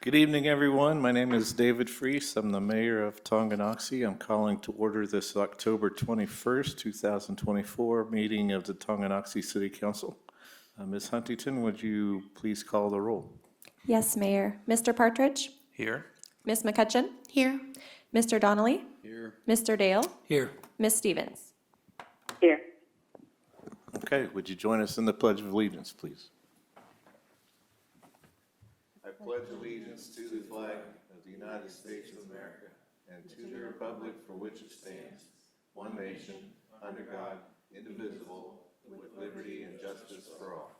Good evening, everyone. My name is David Freese. I'm the mayor of Tonganoxie. I'm calling to order this October 21st, 2024 meeting of the Tonganoxie City Council. Ms. Huntington, would you please call the roll? Yes, Mayor. Mr. Partridge? Here. Ms. McCutcheon? Here. Mr. Donnelly? Here. Mr. Dale? Here. Ms. Stevens? Here. Okay, would you join us in the Pledge of Allegiance, please? I pledge allegiance to the flag of the United States of America and to the republic for which it stands, one nation, under God, indivisible, with liberty and justice for all.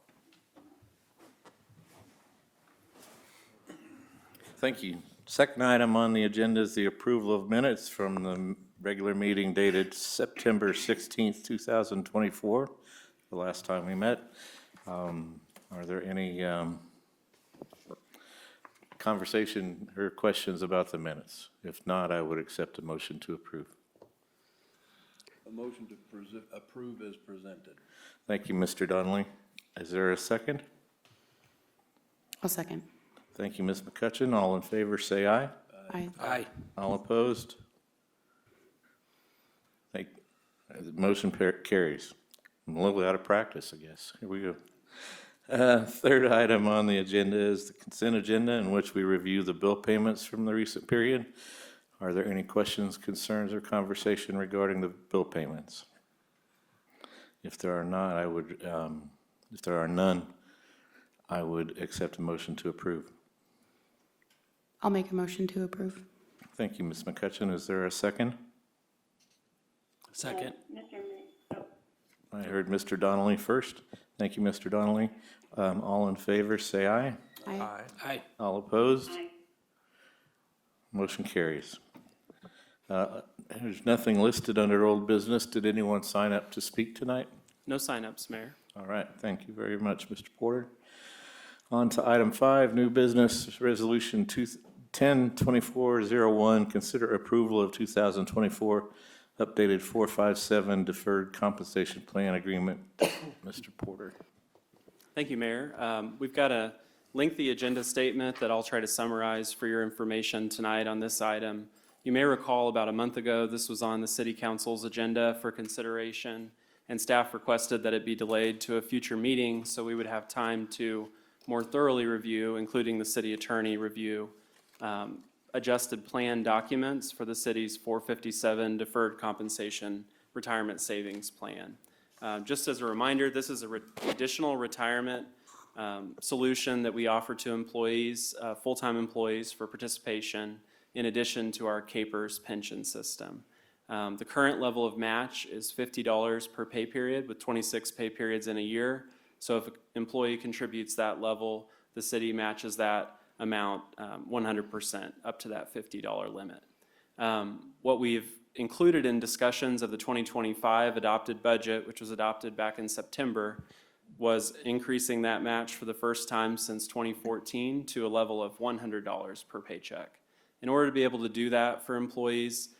Thank you. Second item on the agenda is the approval of minutes from the regular meeting dated September 16th, 2024, the last time we met. Are there any conversation or questions about the minutes? If not, I would accept a motion to approve. A motion to approve as presented. Thank you, Mr. Donnelly. Is there a second? I'll second. Thank you, Ms. McCutcheon. All in favor, say aye. Aye. Aye. All opposed? The motion carries. I'm a little out of practice, I guess. Here we go. Third item on the agenda is the consent agenda, in which we review the bill payments from the recent period. Are there any questions, concerns, or conversation regarding the bill payments? If there are not, if there are none, I would accept a motion to approve. I'll make a motion to approve. Thank you, Ms. McCutcheon. Is there a second? Second. I heard Mr. Donnelly first. Thank you, Mr. Donnelly. All in favor, say aye. Aye. Aye. All opposed? Motion carries. There's nothing listed under old business. Did anyone sign up to speak tonight? No signups, Mayor. All right, thank you very much, Mr. Porter. On to item 5, new business resolution 10-2401. Consider approval of 2024 updated 457 deferred compensation plan agreement. Mr. Porter. Thank you, Mayor. We've got a lengthy agenda statement that I'll try to summarize for your information tonight on this item. You may recall about a month ago, this was on the City Council's agenda for consideration, and staff requested that it be delayed to a future meeting so we would have time to more thoroughly review, including the city attorney review, adjusted plan documents for the city's 457 deferred compensation retirement savings plan. Just as a reminder, this is an additional retirement solution that we offer to employees, full-time employees, for participation in addition to our CAPERS pension system. The current level of match is $50 per pay period with 26 pay periods in a year. So if an employee contributes that level, the city matches that amount 100% up to that $50 limit. What we've included in discussions of the 2025 adopted budget, which was adopted back in September, was increasing that match for the first time since 2014 to a level of $100 per paycheck. In order to be able to do that for employees,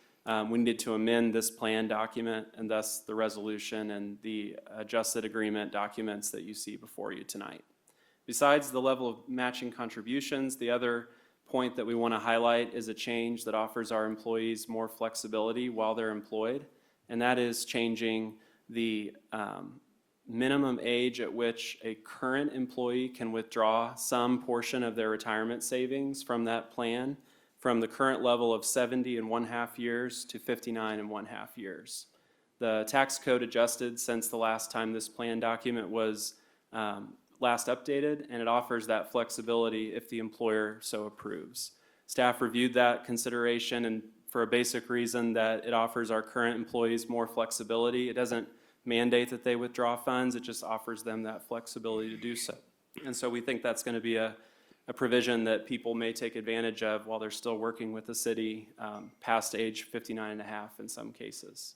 we needed to amend this plan document, and thus the resolution and the adjusted agreement documents that you see before you tonight. Besides the level of matching contributions, the other point that we want to highlight is a change that offers our employees more flexibility while they're employed, and that is changing the minimum age at which a current employee can withdraw some portion of their retirement savings from that plan, from the current level of 70.5 years to 59.5 years. The tax code adjusted since the last time this plan document was last updated, and it offers that flexibility if the employer so approves. Staff reviewed that consideration, and for a basic reason that it offers our current employees more flexibility. It doesn't mandate that they withdraw funds, it just offers them that flexibility to do so. And so we think that's going to be a provision that people may take advantage of while they're still working with the city past age 59.5 in some cases.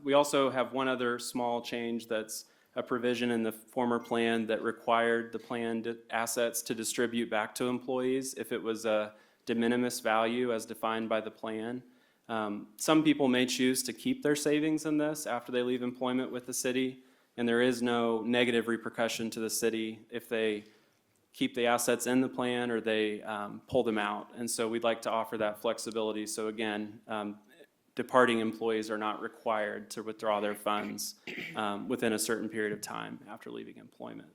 We also have one other small change that's a provision in the former plan that required the planned assets to distribute back to employees if it was a de minimis value as defined by the plan. Some people may choose to keep their savings in this after they leave employment with the city, and there is no negative repercussion to the city if they keep the assets in the plan or they pull them out. And so we'd like to offer that flexibility. So again, departing employees are not required to withdraw their funds within a certain period of time after leaving employment.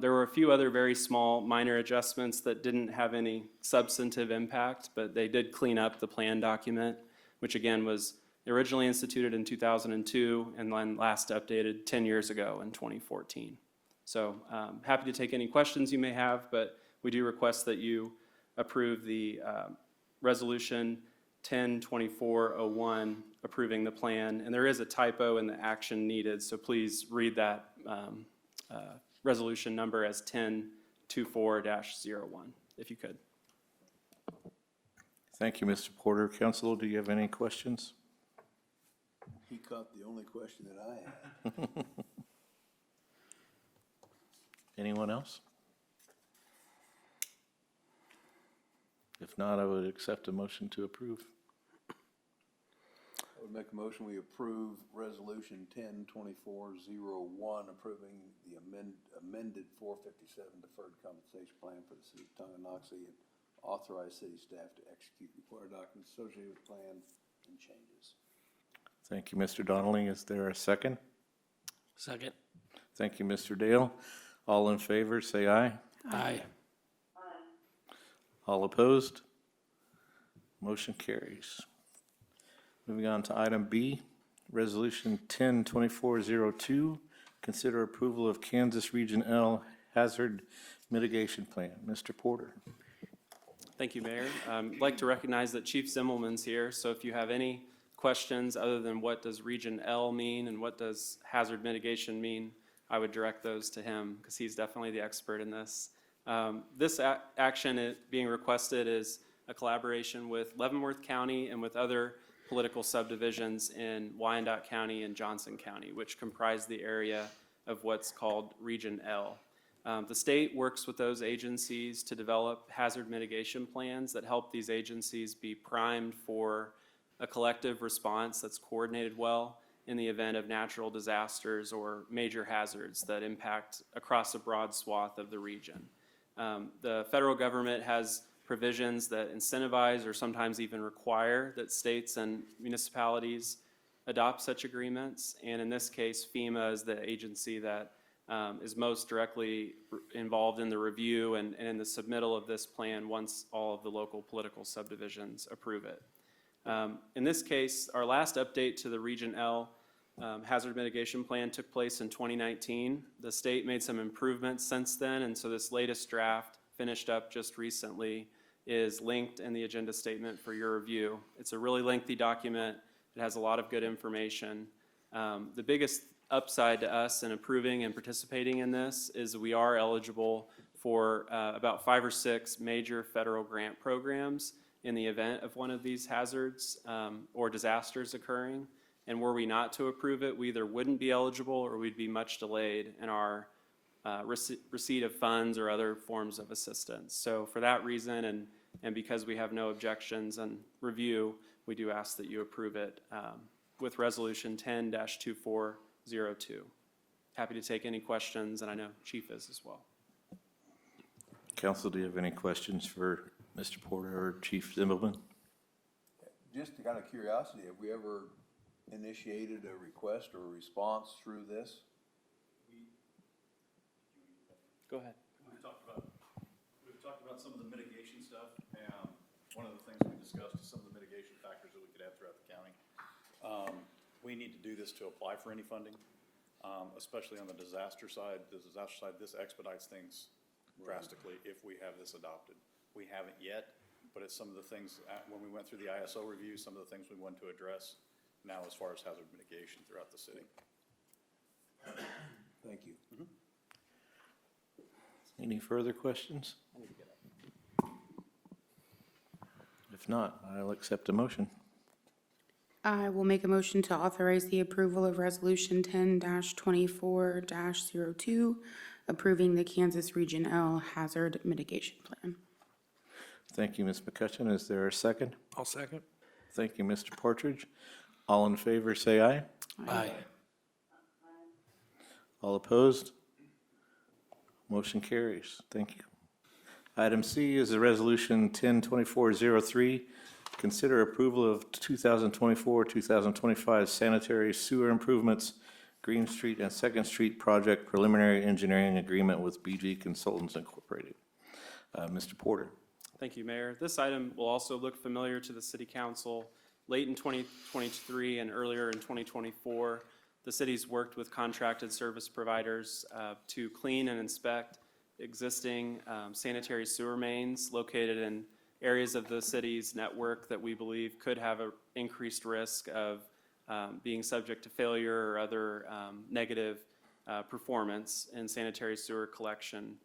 There were a few other very small minor adjustments that didn't have any substantive impact, but they did clean up the plan document, which again was originally instituted in 2002 and then last updated 10 years ago in 2014. So happy to take any questions you may have, but we do request that you approve the resolution 10-2401 approving the plan. And there is a typo in the action needed, so please read that resolution number as 10-24-01, if you could. Thank you, Mr. Porter. Council, do you have any questions? He caught the only question that I had. Anyone else? If not, I would accept a motion to approve. I would make a motion, we approve resolution 10-2401, approving the amended 457 deferred compensation plan for the city of Tonganoxie, and authorize city staff to execute required documents associated with the plan and changes. Thank you, Mr. Donnelly. Is there a second? Second. Thank you, Mr. Dale. All in favor, say aye. Aye. All opposed? Motion carries. Moving on to item B, Resolution 10-2402, consider approval of Kansas Region L Hazard Mitigation Plan. Mr. Porter. Thank you, Mayor. I'd like to recognize that Chief Zimmelman's here, so if you have any questions other than what does Region L mean and what does hazard mitigation mean, I would direct those to him because he's definitely the expert in this. This action being requested is a collaboration with Leavenworth County and with other political subdivisions in Wyandotte County and Johnson County, which comprise the area of what's called Region L. The state works with those agencies to develop hazard mitigation plans that help these agencies be primed for a collective response that's coordinated well in the event of natural disasters or major hazards that impact across a broad swath of the region. The federal government has provisions that incentivize or sometimes even require that states and municipalities adopt such agreements. And in this case, FEMA is the agency that is most directly involved in the review and in the submittal of this plan once all of the local political subdivisions approve it. In this case, our last update to the Region L hazard mitigation plan took place in 2019. The state made some improvements since then, and so this latest draft, finished up just recently, is linked in the agenda statement for your review. It's a really lengthy document. It has a lot of good information. The biggest upside to us in approving and participating in this is we are eligible for about 5 or 6 major federal grant programs in the event of one of these hazards or disasters occurring. And were we not to approve it, we either wouldn't be eligible or we'd be much delayed in our receipt of funds or other forms of assistance. So for that reason, and because we have no objections and review, we do ask that you approve it with Resolution 10-2402. Happy to take any questions, and I know Chief is as well. Council, do you have any questions for Mr. Porter or Chief Zimmelman? Just out of curiosity, have we ever initiated a request or a response through this? Go ahead. We've talked about some of the mitigation stuff, and one of the things we discussed is some of the mitigation factors that we could have throughout the county. We need to do this to apply for any funding, especially on the disaster side. The disaster side, this expedites things drastically if we have this adopted. We haven't yet, but it's some of the things, when we went through the ISO review, some of the things we want to address now as far as hazard mitigation throughout the city. Thank you. Any further questions? If not, I'll accept a motion. I will make a motion to authorize the approval of Resolution 10-24-02, approving the Kansas Region L Hazard Mitigation Plan. Thank you, Ms. McCutcheon. Is there a second? I'll second. Thank you, Mr. Partridge. All in favor, say aye. Aye. All opposed? Motion carries. Thank you. Item C is a resolution 102403. Consider approval of 2024-2025 sanitary sewer improvements, Green Street and Second Street project preliminary engineering agreement with BG Consultants Incorporated. Mr. Porter. Thank you, Mayor. This item will also look familiar to the City Council. Late in 2023 and earlier in 2024, the city's worked with contracted service providers to clean and inspect existing sanitary sewer mains located in areas of the city's network that we believe could have an increased risk of being subject to failure or other negative performance in sanitary sewer collection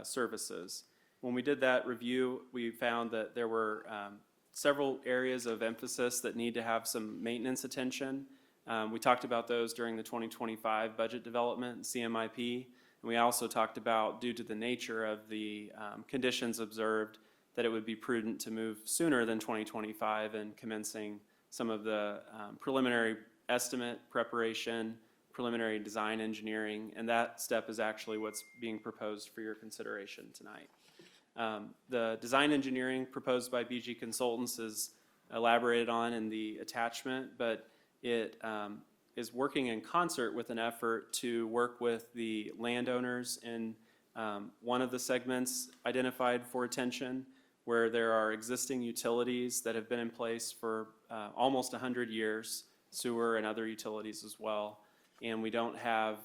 services. When we did that review, we found that there were several areas of emphasis that need to have some maintenance attention. We talked about those during the 2025 budget development, CMIP, and we also talked about, due to the nature of the conditions observed, that it would be prudent to move sooner than 2025 and commencing some of the preliminary estimate preparation, preliminary design engineering, and that step is actually what's being proposed for your consideration tonight. The design engineering proposed by BG Consultants is elaborated on in the attachment, but it is working in concert with an effort to work with the landowners in one of the segments identified for attention, where there are existing utilities that have been in place for almost 100 years, sewer and other utilities as well. And we don't have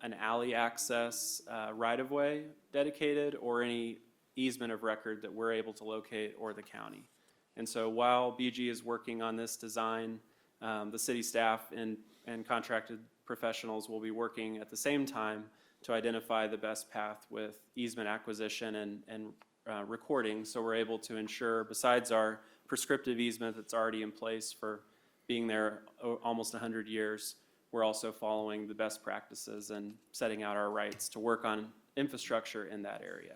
an alley access right-of-way dedicated or any easement of record that we're able to locate, or the county. And so while BG is working on this design, the city staff and contracted professionals will be working at the same time to identify the best path with easement acquisition and recording, so we're able to ensure, besides our prescriptive easement that's already in place for being there almost 100 years, we're also following the best practices and setting out our rights to work on infrastructure in that area.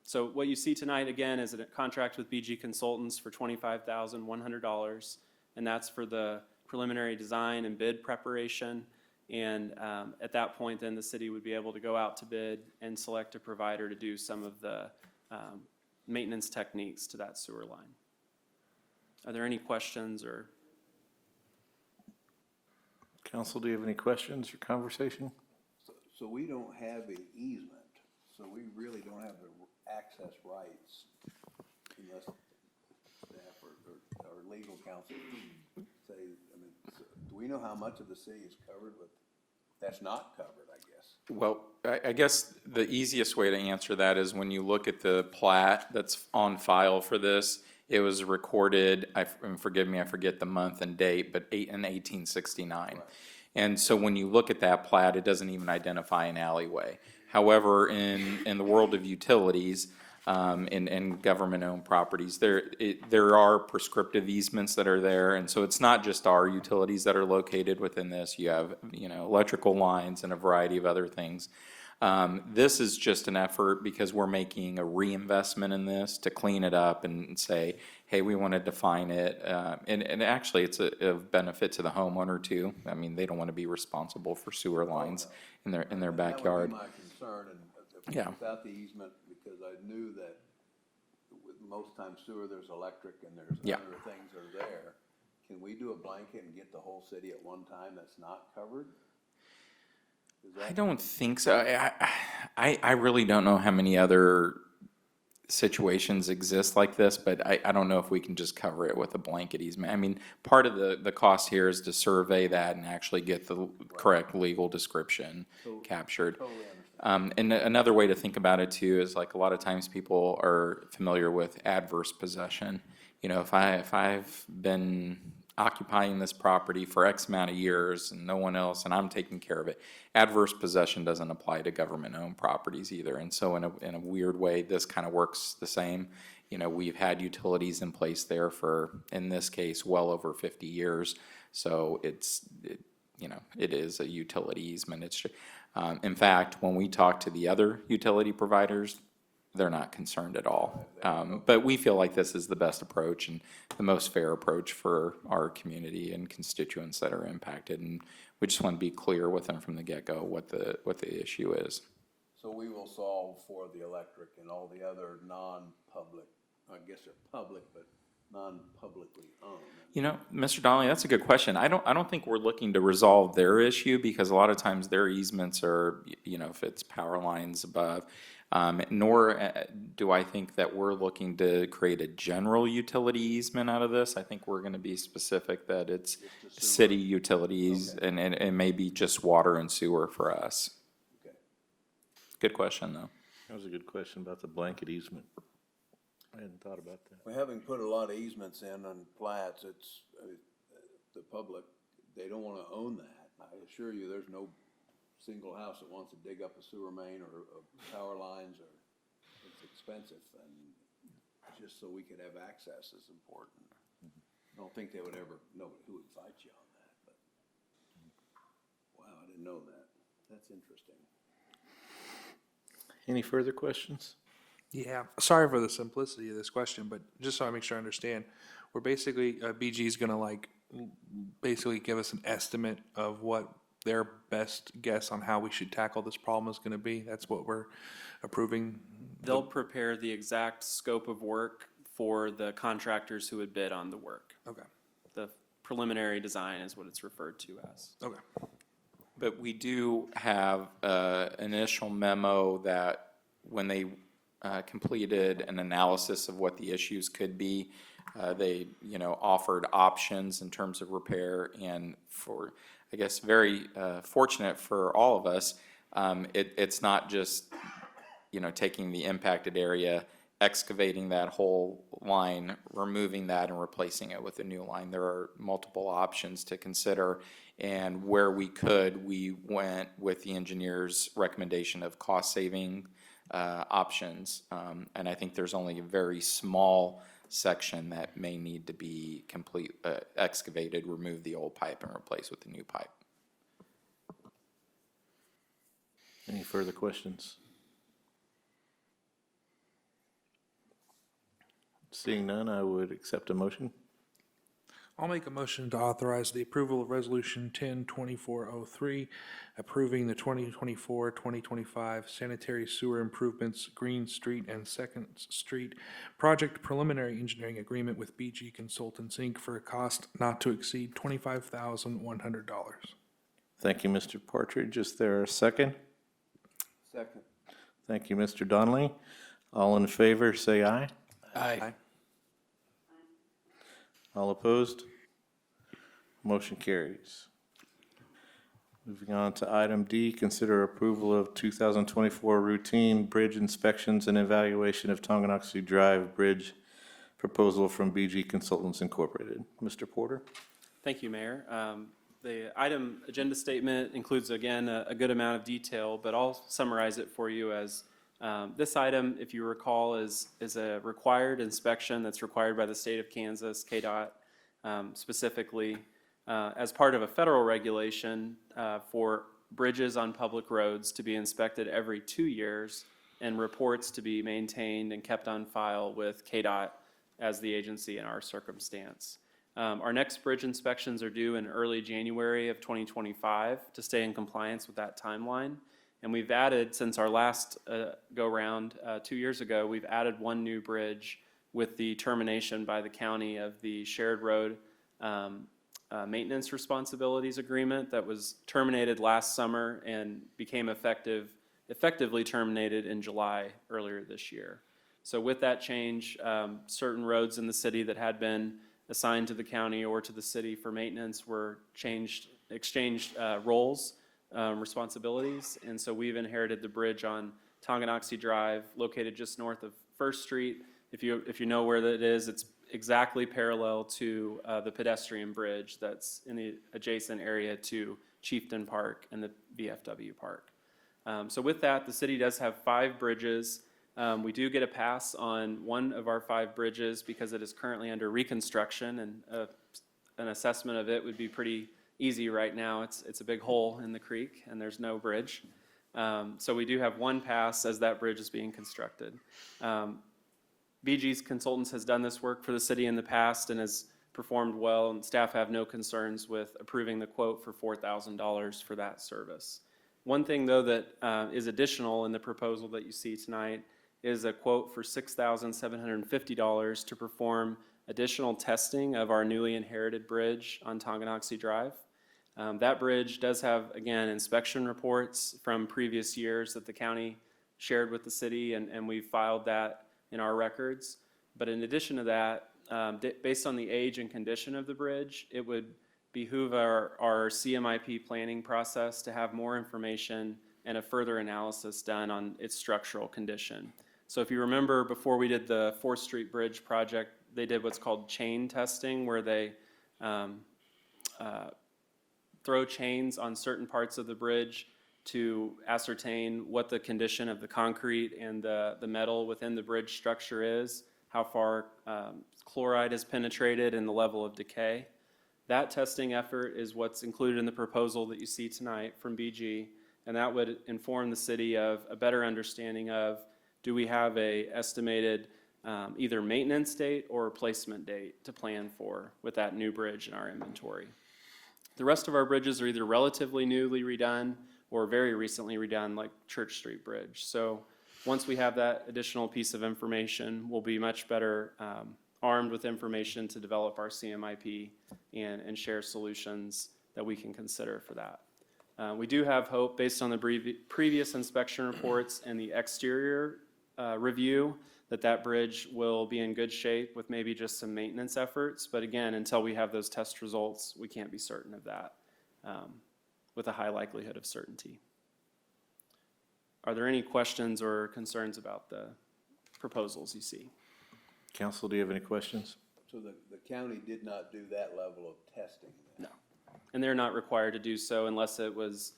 So what you see tonight, again, is a contract with BG Consultants for $25,100, and that's for the preliminary design and bid preparation. And at that point, then the city would be able to go out to bid and select a provider to do some of the maintenance techniques to that sewer line. Are there any questions or? Council, do you have any questions or conversation? So we don't have an easement, so we really don't have the access rights unless staff or legal counsel say, I mean, so do we know how much of the city is covered with, that's not covered, I guess? Well, I guess the easiest way to answer that is when you look at the plat that's on file for this, it was recorded, and forgive me, I forget the month and date, but in 1869. Right. And so when you look at that plat, it doesn't even identify an alleyway. However, in the world of utilities, and government-owned properties, there are prescriptive easements that are there, and so it's not just our utilities that are located within this. You have, electrical lines and a variety of other things. This is just an effort because we're making a reinvestment in this to clean it up and say, hey, we want to define it, and actually it's of benefit to the homeowner too. I mean, they don't want to be responsible for sewer lines in their backyard. That would be my concern, and Yeah. without the easement, because I knew that with most times sewer, there's electric and there's Yeah. other things are there. Can we do a blanket and get the whole city at one time that's not covered? I don't think so. I really don't know how many other situations exist like this, but I don't know if we can just cover it with a blanket easement. I mean, part of the cost here is to survey that and actually get the correct legal description captured. Totally understand. And another way to think about it too is, like, a lot of times people are familiar with adverse possession. If I've been occupying this property for X amount of years and no one else, and I'm taking care of it, adverse possession doesn't apply to government-owned properties either. And so in a weird way, this kind of works the same. We've had utilities in place there for, in this case, well over 50 years. So it is a utility easement. In fact, when we talk to the other utility providers, they're not concerned at all. But we feel like this is the best approach and the most fair approach for our community and constituents that are impacted. And we just want to be clear with them from the get-go what the issue is. So we will solve for the electric and all the other non-public, I guess they're public, but non-publicly owned. You know, Mr. Donnelly, that's a good question. I don't think we're looking to resolve their issue because a lot of times their easements are, you know, if it's power lines above. Nor do I think that we're looking to create a general utility easement out of this. I think we're gonna be specific that it's city utilities and it may be just water and sewer for us. Okay. Good question, though. That was a good question about the blanket easement. I hadn't thought about that. Well, having put a lot of easements in on plats, it's, the public, they don't wanna own that. I assure you, there's no single house that wants to dig up a sewer main or power lines, or it's expensive, and just so we could have access is important. I don't think they would ever know who would fight you on that, but, wow, I didn't know that. That's interesting. Any further questions? Yeah, sorry for the simplicity of this question, but just so I make sure I understand, we're basically, BG is gonna basically give us an estimate of what their best guess on how we should tackle this problem is gonna be? That's what we're approving? They'll prepare the exact scope of work for the contractors who would bid on the work. Okay, The preliminary design is what it's referred to as. okay. But we do have an initial memo that when they completed an analysis of what the issues could be, they, you know, offered options in terms of repair, and for, I guess, very fortunate for all of us, it's not just, you know, taking the impacted area, excavating that whole line, removing that and replacing it with a new line. There are multiple options to consider, and where we could, we went with the engineer's recommendation of cost-saving options. And I think there's only a very small section that may need to be excavated, remove the old pipe and replace with the new pipe. Any further questions? Seeing none, I would accept a motion. I'll make a motion to authorize the approval of Resolution 10-2403, approving the 2024-2025 sanitary sewer improvements, Green Street and Second Street project preliminary engineering agreement with BG Consultants, Inc. for a cost not to exceed $25,100. Thank you, Mr. Partridge. Is there a second? Second. Thank you, Mr. Donnelly. All in favor, say aye. Aye. All opposed? Motion carries. Moving on to item D, consider approval of 2024 routine bridge inspections and evaluation of Tonganoxie Drive Bridge proposal from BG Consultants Incorporated. Mr. Porter? Thank you, Mayor. The item agenda statement includes, again, a good amount of detail, but I'll summarize it for you as this item, if you recall, is a required inspection that's required by the state of Kansas, KDOT, specifically as part of a federal regulation for bridges on public roads to be inspected every 2 years and reports to be maintained and kept on file with KDOT as the agency in our circumstance. Our next bridge inspections are due in early January of 2025 to stay in compliance with that timeline. And we've added, since our last go-round 2 years ago, we've added one new bridge with the termination by the county of the shared road maintenance responsibilities agreement that was terminated last summer and became effectively terminated in July earlier this year. So with that change, certain roads in the city that had been assigned to the county or to the city for maintenance were exchanged roles. Responsibilities, and so we've inherited the bridge on Tonganoxie Drive, located just north of First Street. If you know where that is, it's exactly parallel to the pedestrian bridge that's in the adjacent area to Chieftain Park and the VFW Park. So with that, the city does have 5 bridges. We do get a pass on one of our 5 bridges because it is currently under reconstruction, and an assessment of it would be pretty easy right now. It's a big hole in the creek and there's no bridge. So we do have one pass as that bridge is being constructed. BG's Consultants has done this work for the city in the past and has performed well, and staff have no concerns with approving the quote for $4,000 for that service. One thing, though, that is additional in the proposal that you see tonight is a quote for $6,750 to perform additional testing of our newly inherited bridge on Tonganoxie Drive. That bridge does have, again, inspection reports from previous years that the county shared with the city, and we've filed that in our records. But in addition to that, based on the age and condition of the bridge, it would behoove our CMIP planning process to have more information and a further analysis done on its structural condition. So if you remember, before we did the 4th Street Bridge project, they did what's called chain testing, where they throw chains on certain parts of the bridge to ascertain what the condition of the concrete and the metal within the bridge structure is, how far chloride has penetrated, and the level of decay. That testing effort is what's included in the proposal that you see tonight from BG, and that would inform the city of a better understanding of, do we have a estimated either maintenance date or replacement date to plan for with that new bridge in our inventory. The rest of our bridges are either relatively newly redone or very recently redone, like Church Street Bridge. So once we have that additional piece of information, we'll be much better armed with information to develop our CMIP and share solutions that we can consider for that. We do have hope, based on the previous inspection reports and the exterior review, that bridge will be in good shape with maybe just some maintenance efforts. But again, until we have those test results, we can't be certain of that with a high likelihood of certainty. Are there any questions or concerns about the proposals you see? Council, do you have any questions? So the county did not do that level of testing then? No. And they're not required to do so unless it was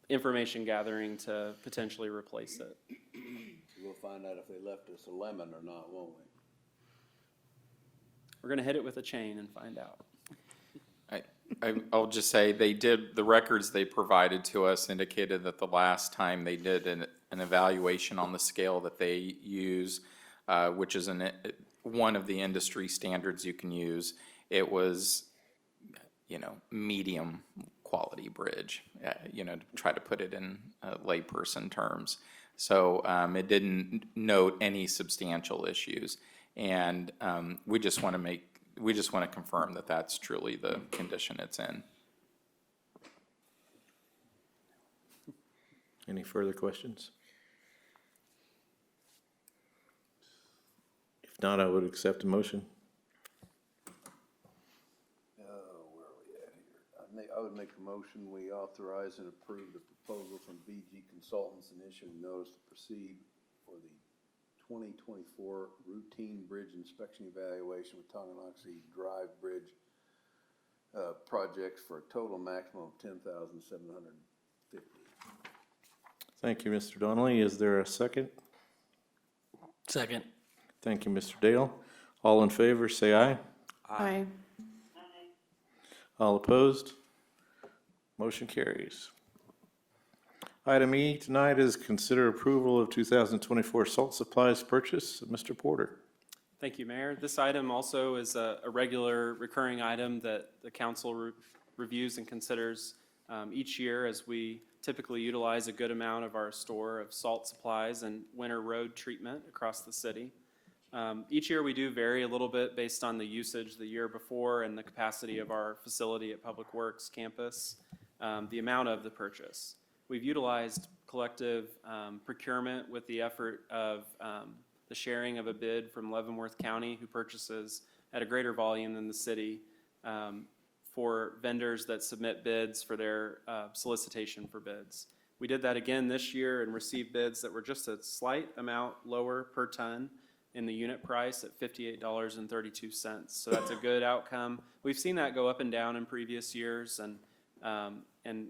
information gathering to potentially replace it. We'll find out if they left us a lemon or not, won't we? We're gonna hit it with a chain and find out. I'll just say, the records they provided to us indicated that the last time they did an evaluation on the scale that they use, which is one of the industry standards you can use, it was, medium quality bridge, to try to put it in layperson terms. So it didn't note any substantial issues, and we just want to confirm that that's truly the condition it's in. Any further questions? If not, I would accept a motion. Where are we at here? I would make a motion, we authorize and approve the proposal from BG Consultants and issue notice to proceed for the 2024 routine bridge inspection evaluation with Tonganoxie Drive Bridge projects for a total maximum of $10,750. Thank you, Mr. Donnelly. Is there a second? Second. Thank you, Mr. Dale. All in favor, say aye. Aye. All opposed? Motion carries. Item E tonight is consider approval of 2024 salt supplies purchase. Mr. Porter. Thank you, Mayor. This item also is a regular recurring item that the council reviews and considers each year, as we typically utilize a good amount of our store of salt supplies and winter road treatment across the city. Each year we do vary a little bit based on the usage the year before and the capacity of our facility at Public Works campus, the amount of the purchase. We've utilized collective procurement with the effort of the sharing of a bid from Leavenworth County, who purchases at a greater volume than the city, for vendors that submit bids for their solicitation for bids. We did that again this year and received bids that were just a slight amount lower per ton in the unit price at $58.32. So that's a good outcome. We've seen that go up and down in previous years, and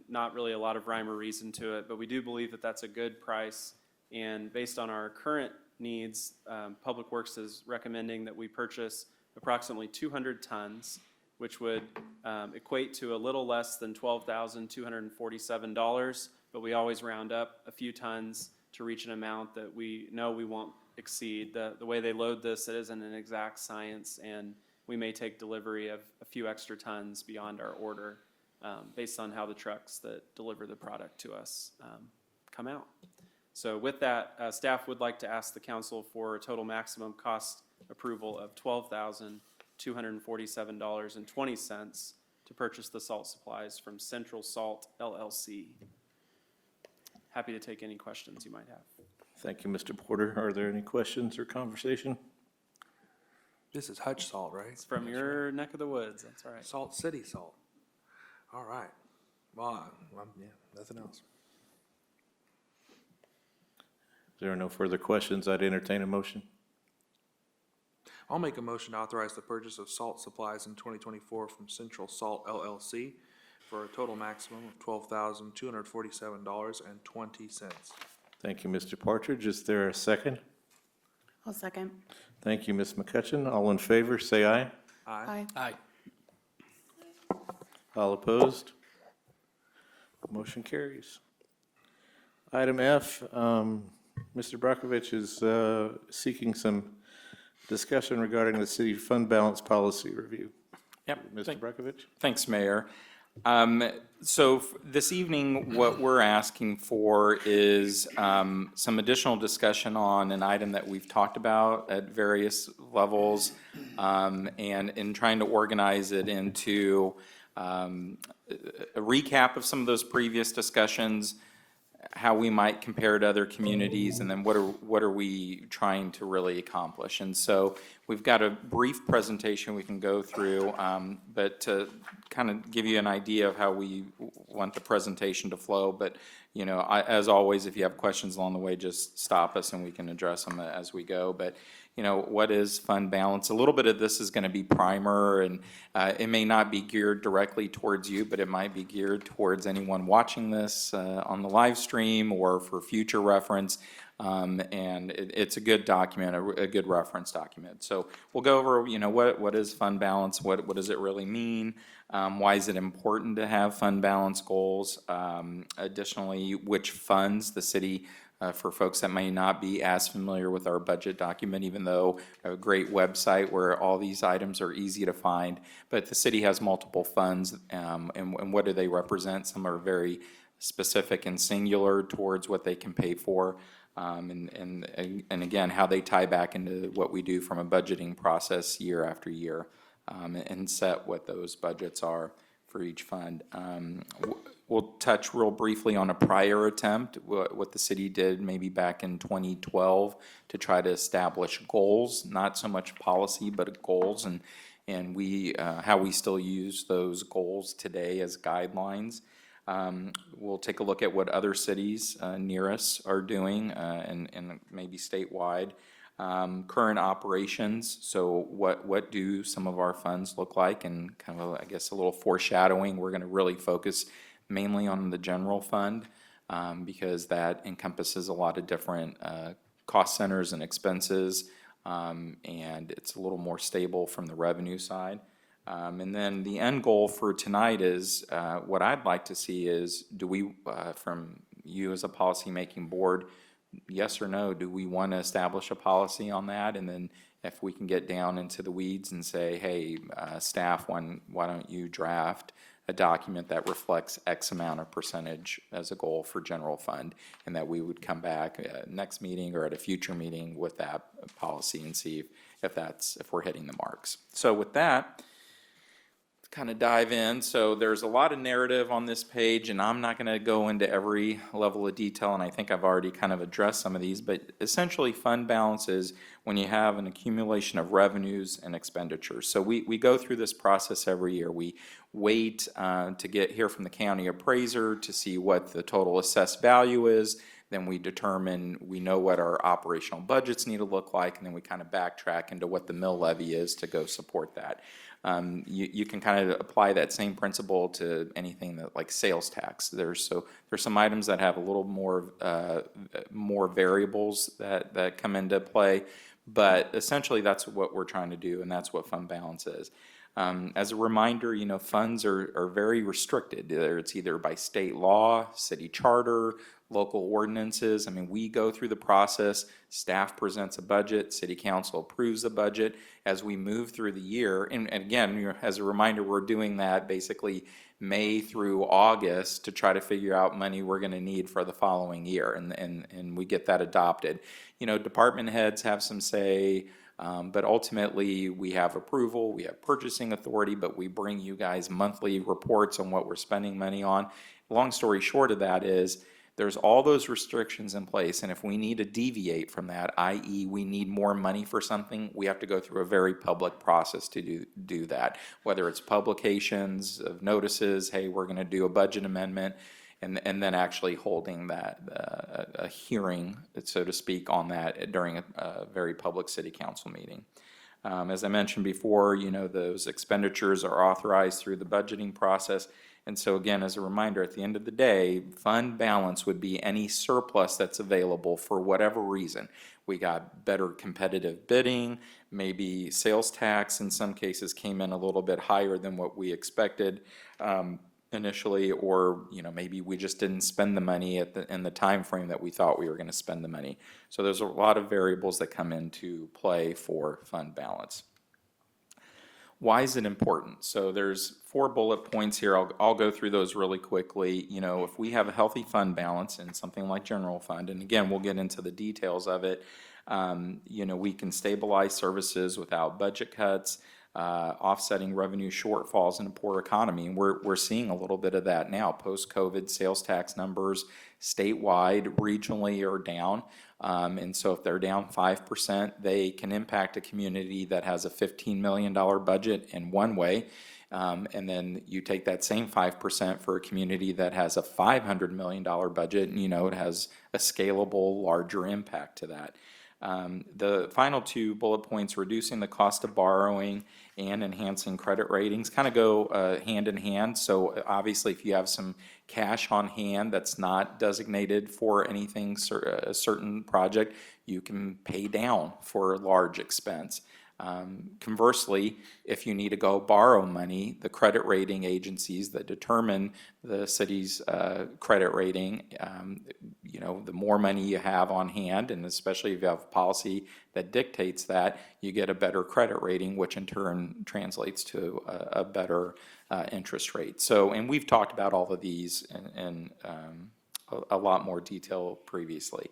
not really a lot of rhyme or reason to it, but we do believe that that's a good price. And based on our current needs, Public Works is recommending that we purchase approximately 200 tons, which would equate to a little less than $12,247, but we always round up a few tons to reach an amount that we know we won't exceed. The way they load this, it isn't an exact science, and we may take delivery of a few extra tons beyond our order. based on how the trucks that deliver the product to us come out. So with that, staff would like to ask the council for a total maximum cost approval of $12,247.20 to purchase the salt supplies from Central Salt LLC. Happy to take any questions you might have. Thank you, Mr. Porter. Are there any questions or conversation? This is Hutch Salt, right? It's from your neck of the woods, that's all right. Salt City Salt. All right. Well, yeah, nothing else. If there are no further questions, I'd entertain a motion. I'll make a motion to authorize the purchase of salt supplies in 2024 from Central Salt LLC for a total maximum of $12,247.20. Thank you, Mr. Partridge. Is there a second? I'll second. Thank you, Ms. McCutcheon. All in favor, say aye. Aye. Aye. All opposed? Motion carries. Item F, Mr. Brockovich is seeking some discussion regarding the city fund balance policy review. Yep. Mr. Brockovich? Thanks, Mayor. So this evening, what we're asking for is some additional discussion on an item that we've talked about at various levels, and in trying to organize it into a recap of some of those previous discussions, how we might compare to other communities, and then what are we trying to really accomplish. And so we've got a brief presentation we can go through, but to kind of give you an idea of how we want the presentation to flow. But, you know, as always, if you have questions along the way, just stop us and we can address them as we go. But, you know, what is fund balance? A little bit of this is going to be primer, and it may not be geared directly towards you, but it might be geared towards anyone watching this on the live stream or for future reference. And it's a good document, a good reference document. So we'll go over, you know, what is fund balance? What does it really mean? Why is it important to have fund balance goals? Additionally, which funds the city, for folks that may not be as familiar with our budget document, even though a great website where all these items are easy to find, but the city has multiple funds, and what do they represent? Some are very specific and singular towards what they can pay for, and again, how they tie back into what we do from a budgeting process year after year, and set what those budgets are for each fund. We'll touch real briefly on a prior attempt, what the city did maybe back in 2012 to try to establish goals, not so much policy, but goals, and we how we still use those goals today as guidelines. We'll take a look at what other cities near us are doing, and maybe statewide. Current operations, so what do some of our funds look like, and kind of, I guess, a little foreshadowing. We're going to really focus mainly on the general fund, because that encompasses a lot of different cost centers and expenses, and it's a little more stable from the revenue side. And then the end goal for tonight is, what I'd like to see is, do we, from you as a policymaking board, yes or no, do we want to establish a policy on that? And then if we can get down into the weeds and say, hey, staff, why don't you draft a document that reflects X amount of percentage as a goal for general fund, and that we would come back next meeting or at a future meeting with that policy and see if we're hitting the marks. So with that, kind of dive in. So there's a lot of narrative on this page, and I'm not going to go into every level of detail, and I think I've already kind of addressed some of these, but essentially fund balance is when you have an accumulation of revenues and expenditures. So we go through this process every year. We wait to hear from the county appraiser to see what the total assessed value is. Then we know what our operational budgets need to look like, and then we kind of backtrack into what the mill levy is to go support that. You can kind of apply that same principle to anything that, like sales tax. There's some items that have a little more variables that come into play, but essentially that's what we're trying to do, and that's what fund balance is. As a reminder, funds are very restricted. It's either by state law, city charter, local ordinances. I mean, we go through the process, staff presents a budget, city council approves the budget as we move through the year. And again, as a reminder, we're doing that basically May through August to try to figure out money we're going to need for the following year, and we get that adopted. Department heads have some say, but ultimately we have approval, we have purchasing authority, but we bring you guys monthly reports on what we're spending money on. Long story short of that is, there's all those restrictions in place, and if we need to deviate from that, i.e. we need more money for something, we have to go through a very public process to do that. Whether it's publications of notices, hey, we're going to do a budget amendment, and then actually holding that, a hearing, so to speak, on that during a very public city council meeting. As I mentioned before, those expenditures are authorized through the budgeting process. And so again, as a reminder, at the end of the day, fund balance would be any surplus that's available for whatever reason. We got better competitive bidding, maybe sales tax in some cases came in a little bit higher than what we expected initially, or maybe we just didn't spend the money in the time frame that we thought we were going to spend the money. So there's a lot of variables that come into play for fund balance. Why is it important? So there's 4 bullet points here. I'll go through those really quickly. If we have a healthy fund balance in something like general fund, and again, we'll get into the details of it, we can stabilize services without budget cuts, offsetting revenue shortfalls in a poor economy. And we're seeing a little bit of that now. Post-COVID sales tax numbers statewide, regionally are down. And so if they're down 5%, they can impact a community that has a $15 million budget in one way. And then you take that same 5% for a community that has a $500 million budget, and it has a scalable, larger impact to that. The final 2 bullet points, reducing the cost of borrowing and enhancing credit ratings, kind of go hand in hand. So obviously, if you have some cash on hand that's not designated for anything, a certain project, you can pay down for a large expense. Conversely, if you need to go borrow money, the credit rating agencies that determine the city's credit rating, the more money you have on hand, and especially if you have a policy that dictates that, you get a better credit rating, which in turn translates to a better interest rate. So, and we've talked about all of these in a lot more detail previously.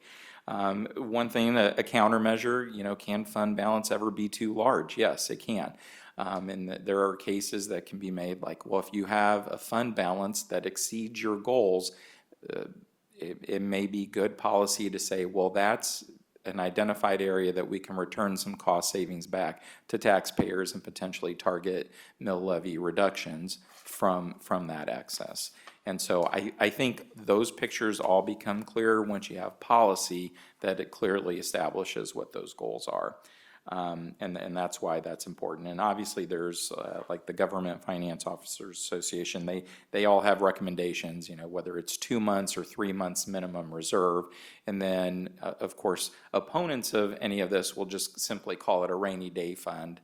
One thing, a countermeasure, can fund balance ever be too large? Yes, it can. And there are cases that can be made like, well, if you have a fund balance that exceeds your goals, it may be good policy to say, well, that's an identified area that we can return some cost savings back to taxpayers and potentially target mill levy reductions from that excess. And so I think those pictures all become clearer once you have policy that it clearly establishes what those goals are. And that's why that's important. And obviously there's like the Government Finance Officers Association, they all have recommendations, whether it's 2 months or 3 months minimum reserve. And then of course, opponents of any of this will just simply call it a rainy day fund,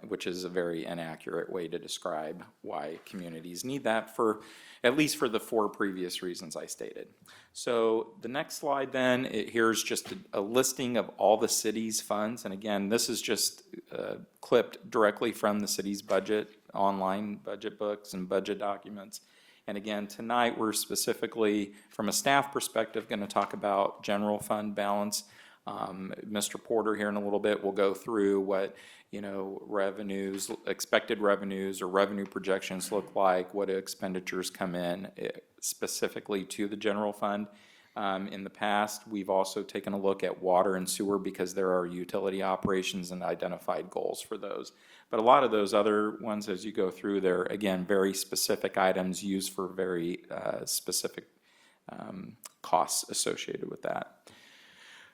which is a very inaccurate way to describe why communities need that, for at least for the 4 previous reasons I stated. So the next slide then, here's just a listing of all the city's funds. And again, this is just clipped directly from the city's budget, online budget books and budget documents. And again, tonight we're specifically, from a staff perspective, going to talk about general fund balance. Mr. Porter here in a little bit will go through what revenues, expected revenues or revenue projections look like, what expenditures come in specifically to the general fund. In the past, we've also taken a look at water and sewer because there are utility operations and identified goals for those. But a lot of those other ones, as you go through, they're again very specific items used for very specific costs associated with that.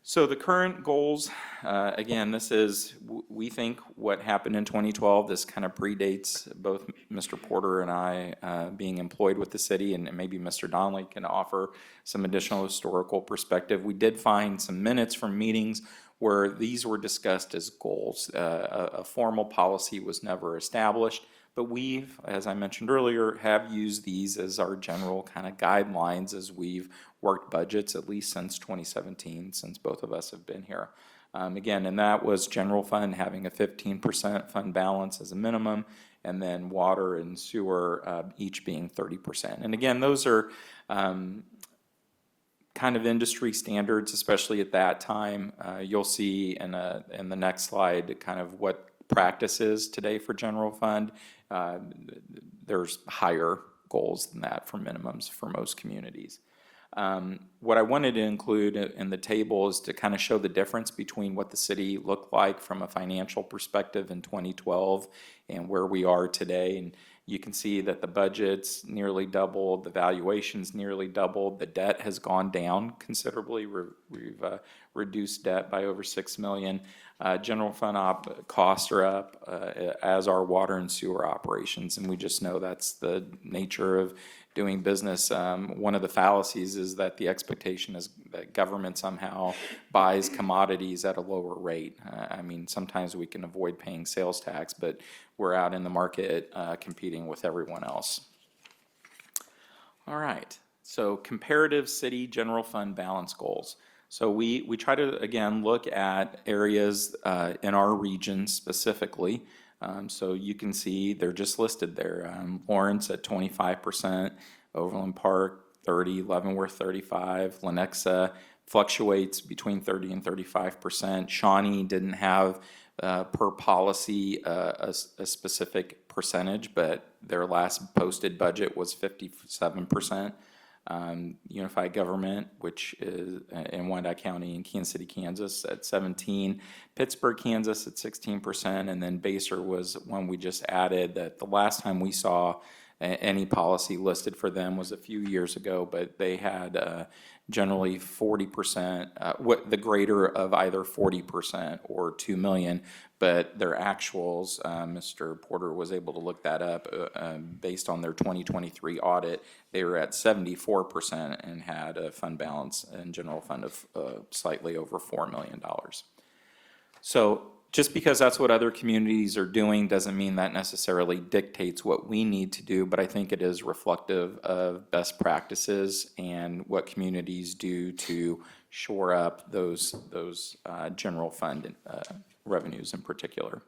So the current goals, again, this is, we think what happened in 2012, this kind of predates both Mr. Porter and I being employed with the city, and maybe Mr. Donnelly can offer some additional historical perspective. We did find some minutes from meetings where these were discussed as goals. A formal policy was never established, but we've, as I mentioned earlier, have used these as our general kind of guidelines as we've worked budgets, at least since 2017, since both of us have been here. Again, and that was general fund having a 15% fund balance as a minimum, and then water and sewer each being 30%. And again, those are kind of industry standards, especially at that time. You'll see in the next slide kind of what practice is today for general fund. There's higher goals than that for minimums for most communities. What I wanted to include in the table is to kind of show the difference between what the city looked like from a financial perspective in 2012 and where we are today. And you can see that the budget's nearly doubled, the valuation's nearly doubled, the debt has gone down considerably. We've reduced debt by over $6 million. General fund costs are up, as are water and sewer operations, and we just know that's the nature of doing business. One of the fallacies is that the expectation is that government somehow buys commodities at a lower rate. I mean, sometimes we can avoid paying sales tax, but we're out in the market competing with everyone else. All right, so comparative city general fund balance goals. So we try to, again, look at areas in our region specifically. So you can see they're just listed there. Lawrence at 25%, Overland Park 30, Leavenworth 35, Lenexa fluctuates between 30 and 35%. Shawnee didn't have per policy a specific percentage, but their last posted budget was 57%. Unified Government, which is in Wyandotte County and Kansas City, Kansas at 17, Pittsburgh, Kansas at 16%, and then Basehor was one we just added that the last time we saw any policy listed for them was a few years ago, but they had generally 40%, the greater of either 40% or 2 million, but their actuals, Mr. Porter was able to look that up based on their 2023 audit. They were at 74% and had a fund balance and general fund of slightly over $4 million. So just because that's what other communities are doing doesn't mean that necessarily dictates what we need to do, but I think it is reflective of best practices and what communities do to shore up those general fund revenues in particular.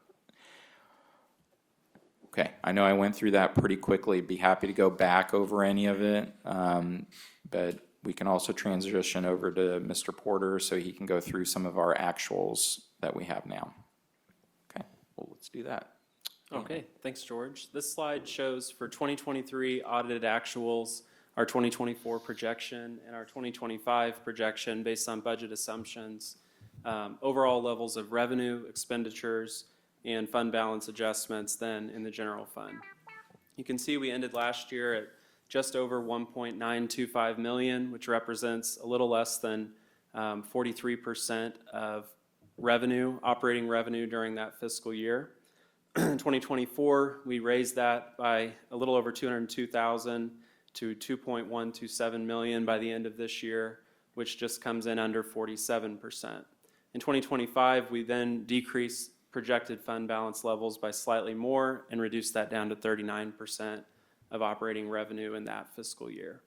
Okay, I know I went through that pretty quickly. Be happy to go back over any of it, but we can also transition over to Mr. Porter so he can go through some of our actuals that we have now. Well, let's do that. Okay, thanks, George. This slide shows for 2023 audited actuals, our 2024 projection, and our 2025 projection based on budget assumptions, overall levels of revenue, expenditures, and fund balance adjustments then in the general fund. You can see we ended last year at just over 1.925 million, which represents a little less than 43% of revenue, operating revenue during that fiscal year. 2024, we raised that by a little over 202,000 to 2.127 million by the end of this year, which just comes in under 47%. In 2025, we then decreased projected fund balance levels by slightly more and reduced that down to 39% of operating revenue in that fiscal year.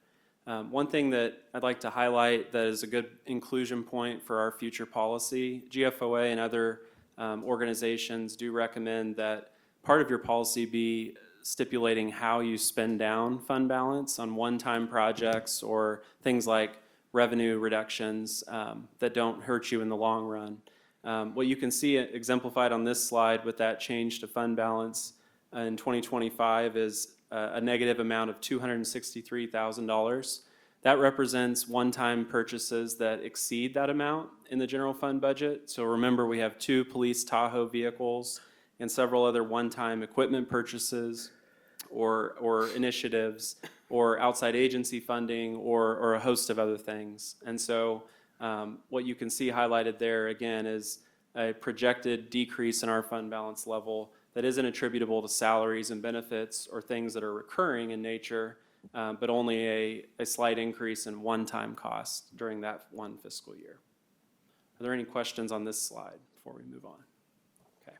One thing that I'd like to highlight that is a good inclusion point for our future policy, GFOA and other organizations do recommend that part of your policy be stipulating how you spend down fund balance on one-time projects or things like revenue reductions that don't hurt you in the long run. What you can see exemplified on this slide with that change to fund balance in 2025 is a negative amount of $263,000. That represents one-time purchases that exceed that amount in the general fund budget. So remember, we have 2 police Tahoe vehicles and several other one-time equipment purchases or initiatives or outside agency funding or a host of other things. And so what you can see highlighted there again is a projected decrease in our fund balance level that isn't attributable to salaries and benefits or things that are recurring in nature, but only a slight increase in one-time costs during that one fiscal year. Are there any questions on this slide before we move on? Okay.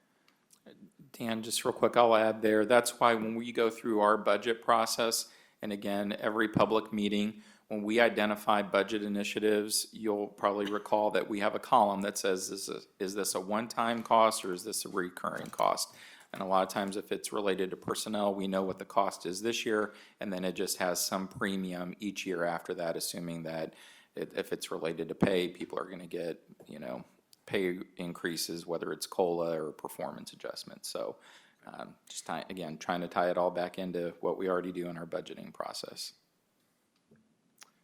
Dan, just real quick, I'll add there, that's why when we go through our budget process, and again, every public meeting, when we identify budget initiatives, you'll probably recall that we have a column that says, is this a one-time cost or is this a recurring cost? And a lot of times if it's related to personnel, we know what the cost is this year, and then it just has some premium each year after that, assuming that if it's related to pay, people are gonna get, pay increases, whether it's COLA or performance adjustments. So again, trying to tie it all back into what we already do in our budgeting process.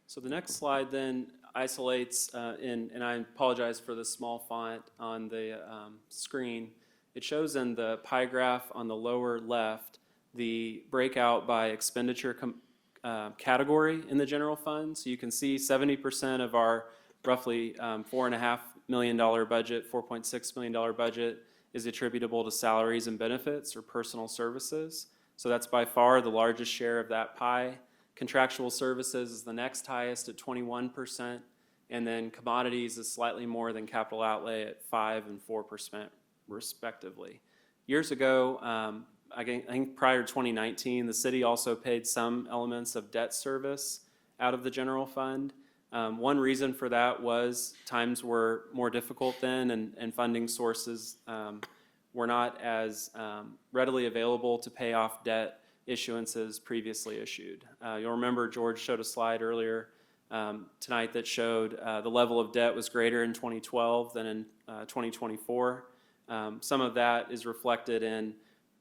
So the next slide then isolates, and I apologize for the small font on the screen. It shows in the pie graph on the lower left the breakout by expenditure category in the general fund. So you can see 70% of our roughly $4.5 million budget, $4.6 million budget is attributable to salaries and benefits or personal services. So that's by far the largest share of that pie. Contractual services is the next highest at 21%, and then commodities is slightly more than capital outlay at 5% and 4% respectively. Years ago, I think prior to 2019, the city also paid some elements of debt service out of the general fund. One reason for that was times were more difficult then, and funding sources were not as readily available to pay off debt issuances previously issued. You'll remember George showed a slide earlier tonight that showed the level of debt was greater in 2012 than in 2024. Some of that is reflected in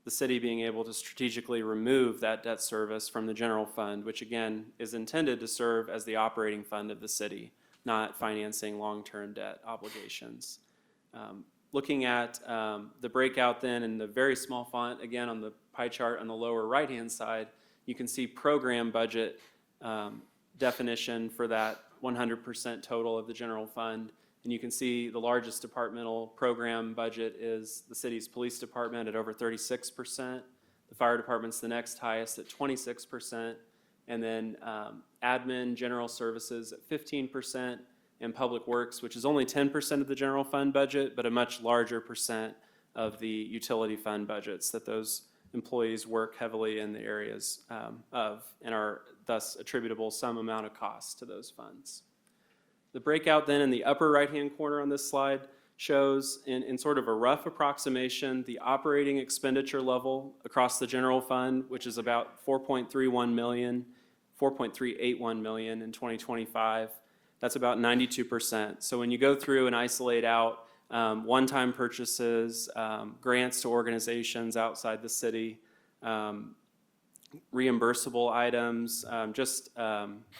the city being able to strategically remove that debt service from the general fund, which again is intended to serve as the operating fund of the city, not financing long-term debt obligations. Looking at the breakout then in the very small font, again on the pie chart on the lower right-hand side, you can see program budget definition for that 100% total of the general fund. And you can see the largest departmental program budget is the city's police department at over 36%. The fire department's the next highest at 26%. And then admin, general services at 15%, and public works, which is only 10% of the general fund budget, but a much larger percent of the utility fund budgets that those employees work heavily in the areas of, and are thus attributable some amount of cost to those funds. The breakout then in the upper right-hand corner on this slide shows in sort of a rough approximation the operating expenditure level across the general fund, which is about $4.381 million in 2025. That's about 92%. So when you go through and isolate out one-time purchases, grants to organizations outside the city, reimbursable items,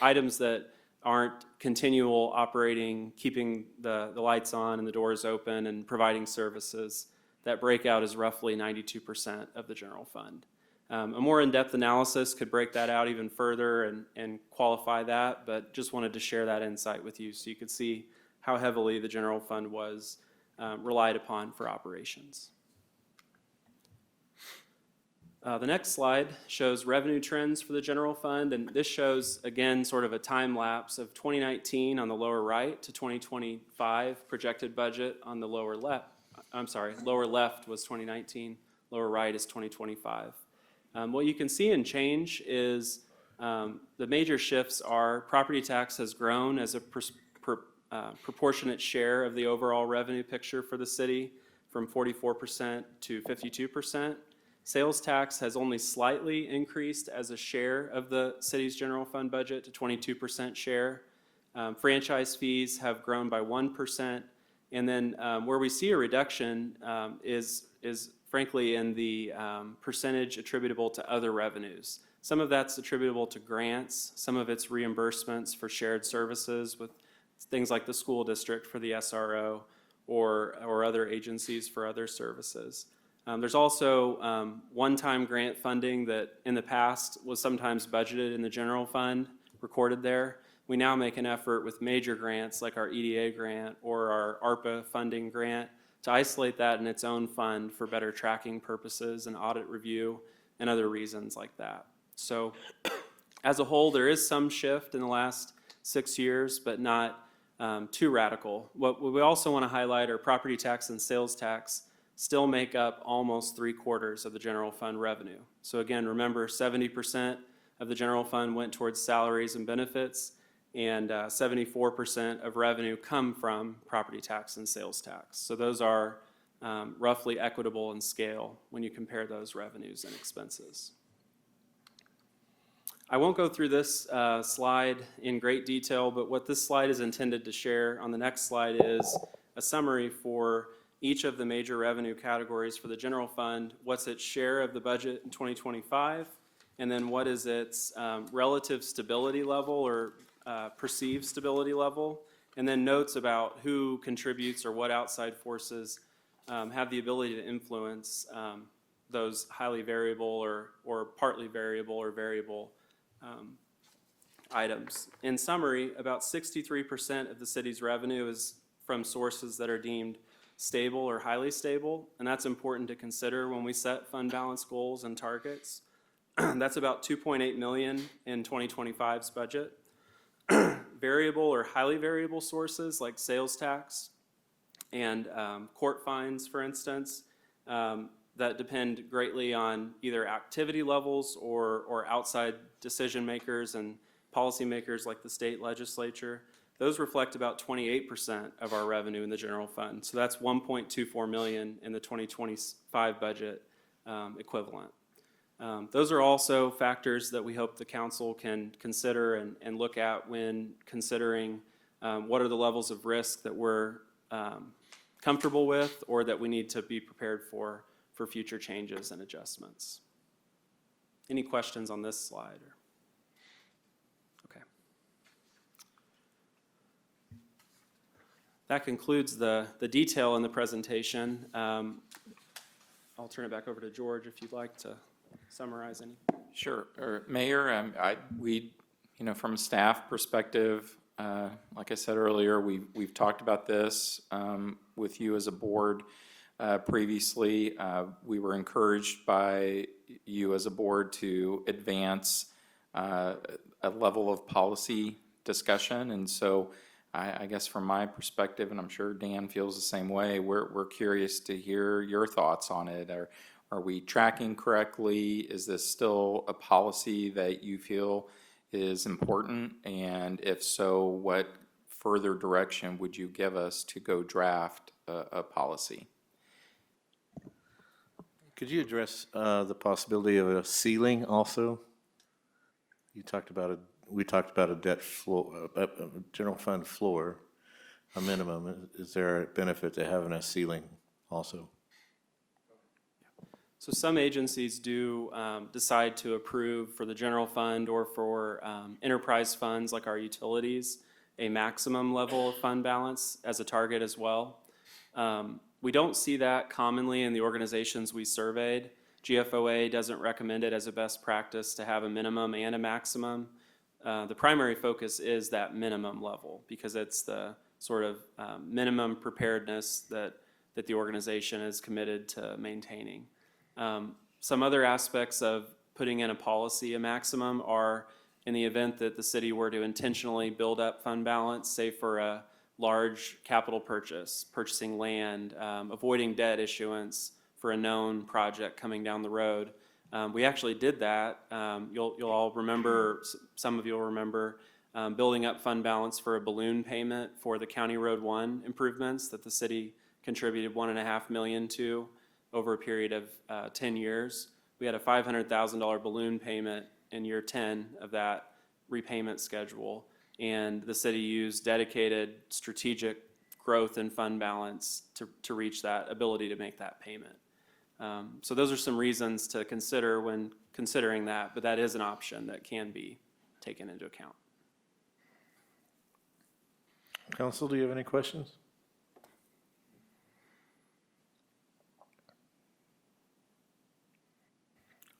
items that aren't continual operating, keeping the lights on and the doors open and providing services, that breakout is roughly 92% of the general fund. A more in-depth analysis could break that out even further and qualify that, but just wanted to share that insight with you so you could see how heavily the general fund was relied upon for operations. The next slide shows revenue trends for the general fund, and this shows, again, sort of a time lapse of 2019 on the lower right to 2025 projected budget on the lower left. I'm sorry, lower left was 2019, lower right is 2025. What you can see in change is the major shifts are property tax has grown as a proportionate share of the overall revenue picture for the city from 44% to 52%. Sales tax has only slightly increased as a share of the city's general fund budget to 22% share. Franchise fees have grown by 1%. And then where we see a reduction is frankly in the percentage attributable to other revenues. Some of that's attributable to grants, some of it's reimbursements for shared services with things like the school district for the SRO or other agencies for other services. There's also one-time grant funding that in the past was sometimes budgeted in the general fund, recorded there. We now make an effort with major grants like our EDA grant or our ARPA funding grant to isolate that in its own fund for better tracking purposes and audit review and other reasons like that. So as a whole, there is some shift in the last 6 years, but not too radical. What we also want to highlight are property tax and sales tax still make up almost 3/4 of the general fund revenue. So again, remember 70% of the general fund went towards salaries and benefits, and 74% of revenue come from property tax and sales tax. So those are roughly equitable in scale when you compare those revenues and expenses. I won't go through this slide in great detail, but what this slide is intended to share on the next slide is a summary for each of the major revenue categories for the general fund, what's its share of the budget in 2025, and then what is its relative stability level or perceived stability level, and then notes about who contributes or what outside forces have the ability to influence those highly variable or partly variable or variable items. In summary, about 63% of the city's revenue is from sources that are deemed stable or highly stable, and that's important to consider when we set fund balance goals and targets. That's about $2.8 million in 2025's budget. Variable or highly variable sources like sales tax and court fines, for instance, that depend greatly on either activity levels or outside decision makers and policymakers like the state legislature. Those reflect about 28% of our revenue in the general fund. So that's $1.24 million in the 2025 budget equivalent. Those are also factors that we hope the council can consider and look at when considering what are the levels of risk that we're comfortable with or that we need to be prepared for future changes and adjustments. Any questions on this slide? Okay. That concludes the detail in the presentation. I'll turn it back over to George if you'd like to summarize any. Sure. Mayor, from a staff perspective, like I said earlier, we've talked about this with you as a board previously. We were encouraged by you as a board to advance a level of policy discussion, and so I guess from my perspective, and I'm sure Dan feels the same way, we're curious to hear your thoughts on it. Are we tracking correctly? Is this still a policy that you feel is important? And if so, what further direction would you give us to go draft a policy? Could you address the possibility of a ceiling also? We talked about a debt floor, a general fund floor, a minimum. Is there a benefit to having a ceiling also? So some agencies do decide to approve for the general fund or for enterprise funds like our utilities, a maximum level of fund balance as a target as well. We don't see that commonly in the organizations we surveyed. GFOA doesn't recommend it as a best practice to have a minimum and a maximum. The primary focus is that minimum level because it's the sort of minimum preparedness that the organization is committed to maintaining. Some other aspects of putting in a policy, a maximum, are in the event that the city were to intentionally build up fund balance, say for a large capital purchase, purchasing land, avoiding debt issuance for a known project coming down the road. We actually did that. You'll all remember, some of you will remember, building up fund balance for a balloon payment for the County Road 1 improvements that the city contributed $1.5 million to over a period of 10 years. We had a $500,000 balloon payment in year 10 of that repayment schedule, and the city used dedicated strategic growth in fund balance to reach that ability to make that payment. So those are some reasons to consider when considering that, but that is an option that can be taken into account. Council, do you have any questions?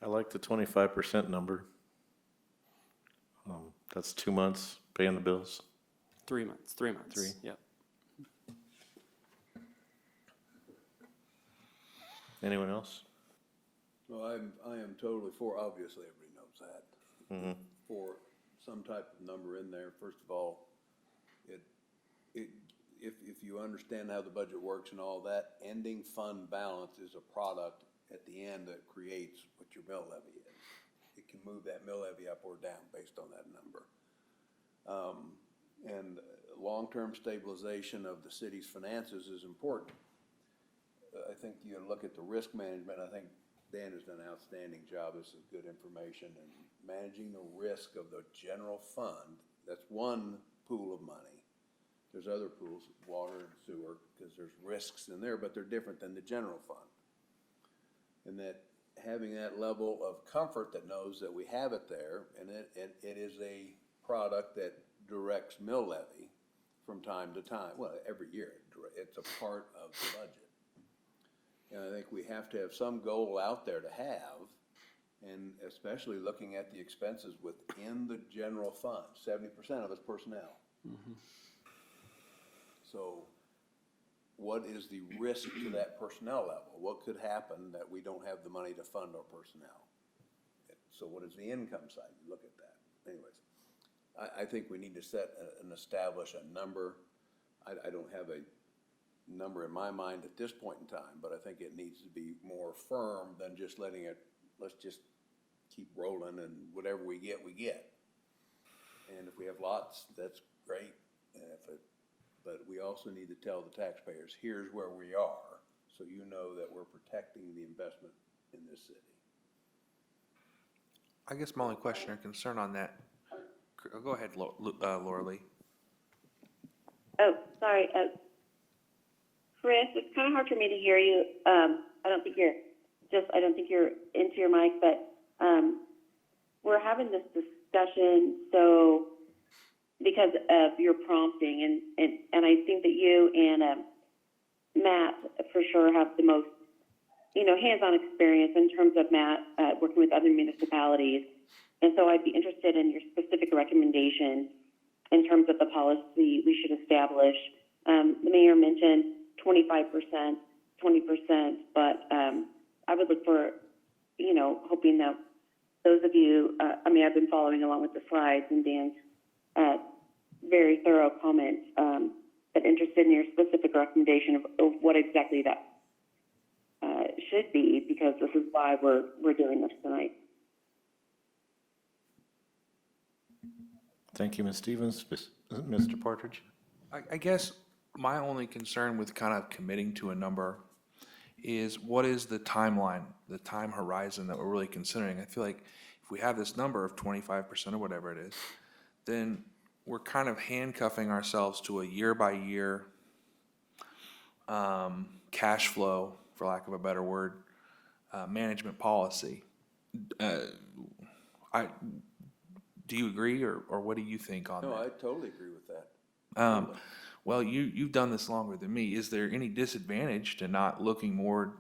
I like the 25% number. That's 2 months paying the bills. 3 months. 3 months. 3. Yep. Anyone else? Well, I am totally for, obviously, everybody knows that. For some type of number in there, first of all, it if you understand how the budget works and all that, ending fund balance is a product at the end that creates what your mill levy is. It can move that mill levy up or down based on that number. And long-term stabilization of the city's finances is important. I think you look at the risk management, I think Dan has done an outstanding job. This is good information, and managing the risk of the general fund, that's one pool of money. There's other pools, water and sewer, because there's risks in there, but they're different than the general fund. And that having that level of comfort that knows that we have it there, and it is a product that directs mill levy from time to time, well, every year, it's a part of the budget. And I think we have to have some goal out there to have, and especially looking at the expenses within the general fund. 70% of it's personnel. So what is the risk to that personnel level? What could happen that we don't have the money to fund our personnel? So what is the income side? You look at that. Anyways, I think we need to set and establish a number. I don't have a number in my mind at this point in time, but I think it needs to be more firm than just letting it, let's just keep rolling and whatever we get, we get. And if we have lots, that's great. But we also need to tell the taxpayers, here's where we are, so you know that we're protecting the investment in this city. I guess my only question or concern on that, go ahead, Laura Lee. Oh, sorry. Chris, it's kind of hard for me to hear you. I don't think you're into your mic, but we're having this discussion because of your prompting, and I think that you and Matt for sure have the most, hands-on experience in terms of Matt working with other municipalities, and so I'd be interested in your specific recommendation in terms of the policy we should establish. The mayor mentioned 25%, 20%, but I would look for, hoping that those of you, I've been following along with the slides and Dan's very thorough comments, but interested in your specific recommendation of what exactly that should be, because this is why we're doing this tonight. Thank you, Ms. Stevens. Mr. Partridge? I guess my only concern with kind of committing to a number is what is the timeline, the time horizon that we're really considering? I feel like if we have this number of 25% or whatever it is, then we're kind of handcuffing ourselves to a year-by-year cash flow, for lack of a better word, management policy. Do you agree, or what do you think on that? No, I totally agree with that. Well, you've done this longer than me. Is there any disadvantage to not looking more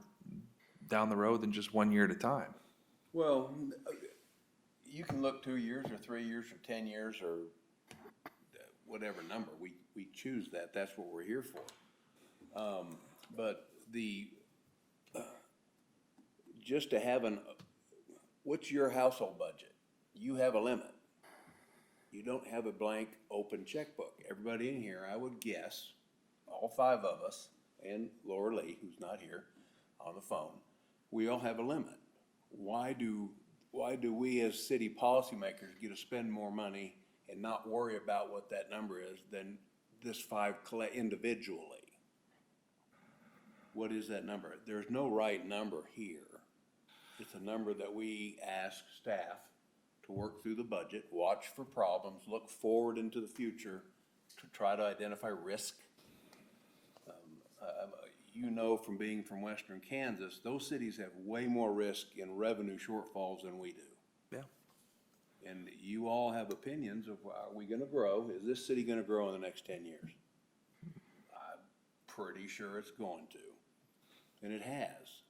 down the road than just 1 year at a time? Well, you can look 2 years or 3 years or 10 years or whatever number. We choose that. That's what we're here for. But just to have what's your household budget? You have a limit. You don't have a blank open checkbook. Everybody in here, I would guess, all 5 of us, and Laura Lee, who's not here on the phone, we all have a limit. Why do we as city policymakers get to spend more money and not worry about what that number is than this 5 individually? What is that number? There's no right number here. It's a number that we ask staff to work through the budget, watch for problems, look forward into the future to try to identify risk. From being from western Kansas, those cities have way more risk in revenue shortfalls than we do. Yeah. And you all have opinions of, are we gonna grow? Is this city gonna grow in the next 10 years? I'm pretty sure it's going to, and it has.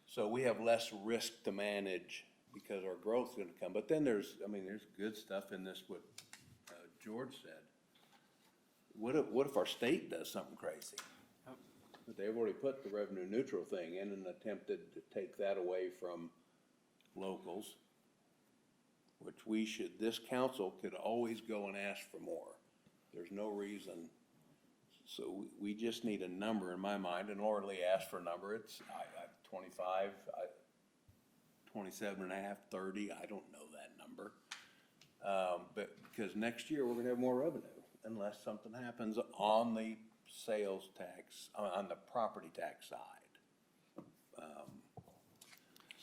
So we have less risk to manage because our growth's gonna come. But then there's good stuff in this, what George said. What if our state does something crazy? But they've already put the revenue neutral thing in and attempted to take that away from locals, which this council could always go and ask for more. There's no reason So we just need a number in my mind, and Laura Lee asked for a number. It's 25, 27 and a half, 30, I don't know that number. But because next year we're gonna have more revenue unless something happens on the sales tax, on the property tax side.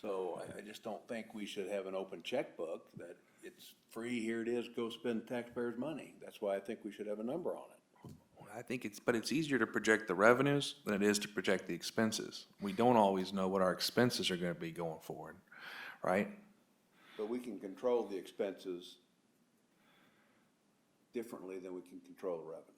So I just don't think we should have an open checkbook that it's free, here it is, go spend taxpayers' money. That's why I think we should have a number on it. I think but it's easier to project the revenues than it is to project the expenses. We don't always know what our expenses are gonna be going forward, right? But we can control the expenses differently than we can control the revenue.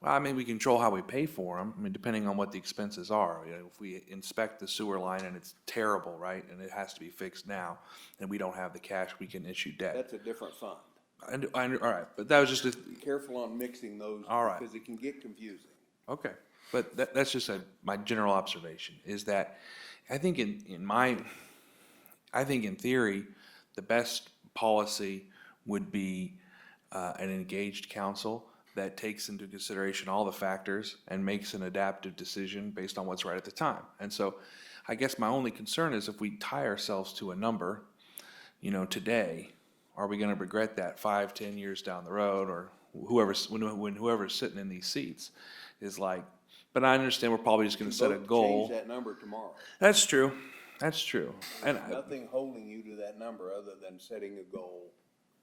Well, I mean, we control how we pay for them, I mean, depending on what the expenses are. You know, if we inspect the sewer line and it's terrible, right, and it has to be fixed now, and we don't have the cash, we can issue debt. That's a different fund. All right, but that was just a, Be careful on mixing those. All right. Because it can get confusing. okay, but that's just my general observation, is that I think I think in theory, the best policy would be an engaged council that takes into consideration all the factors and makes an adaptive decision based on what's right at the time. And so I guess my only concern is if we tie ourselves to a number, you know, today, are we gonna regret that 5, 10 years down the road, or when whoever's sitting in these seats is like, but I understand we're probably just gonna set a Vote to goal. Change that number tomorrow. That's true, that's true. And Nothing holding you to that number other than setting a goal.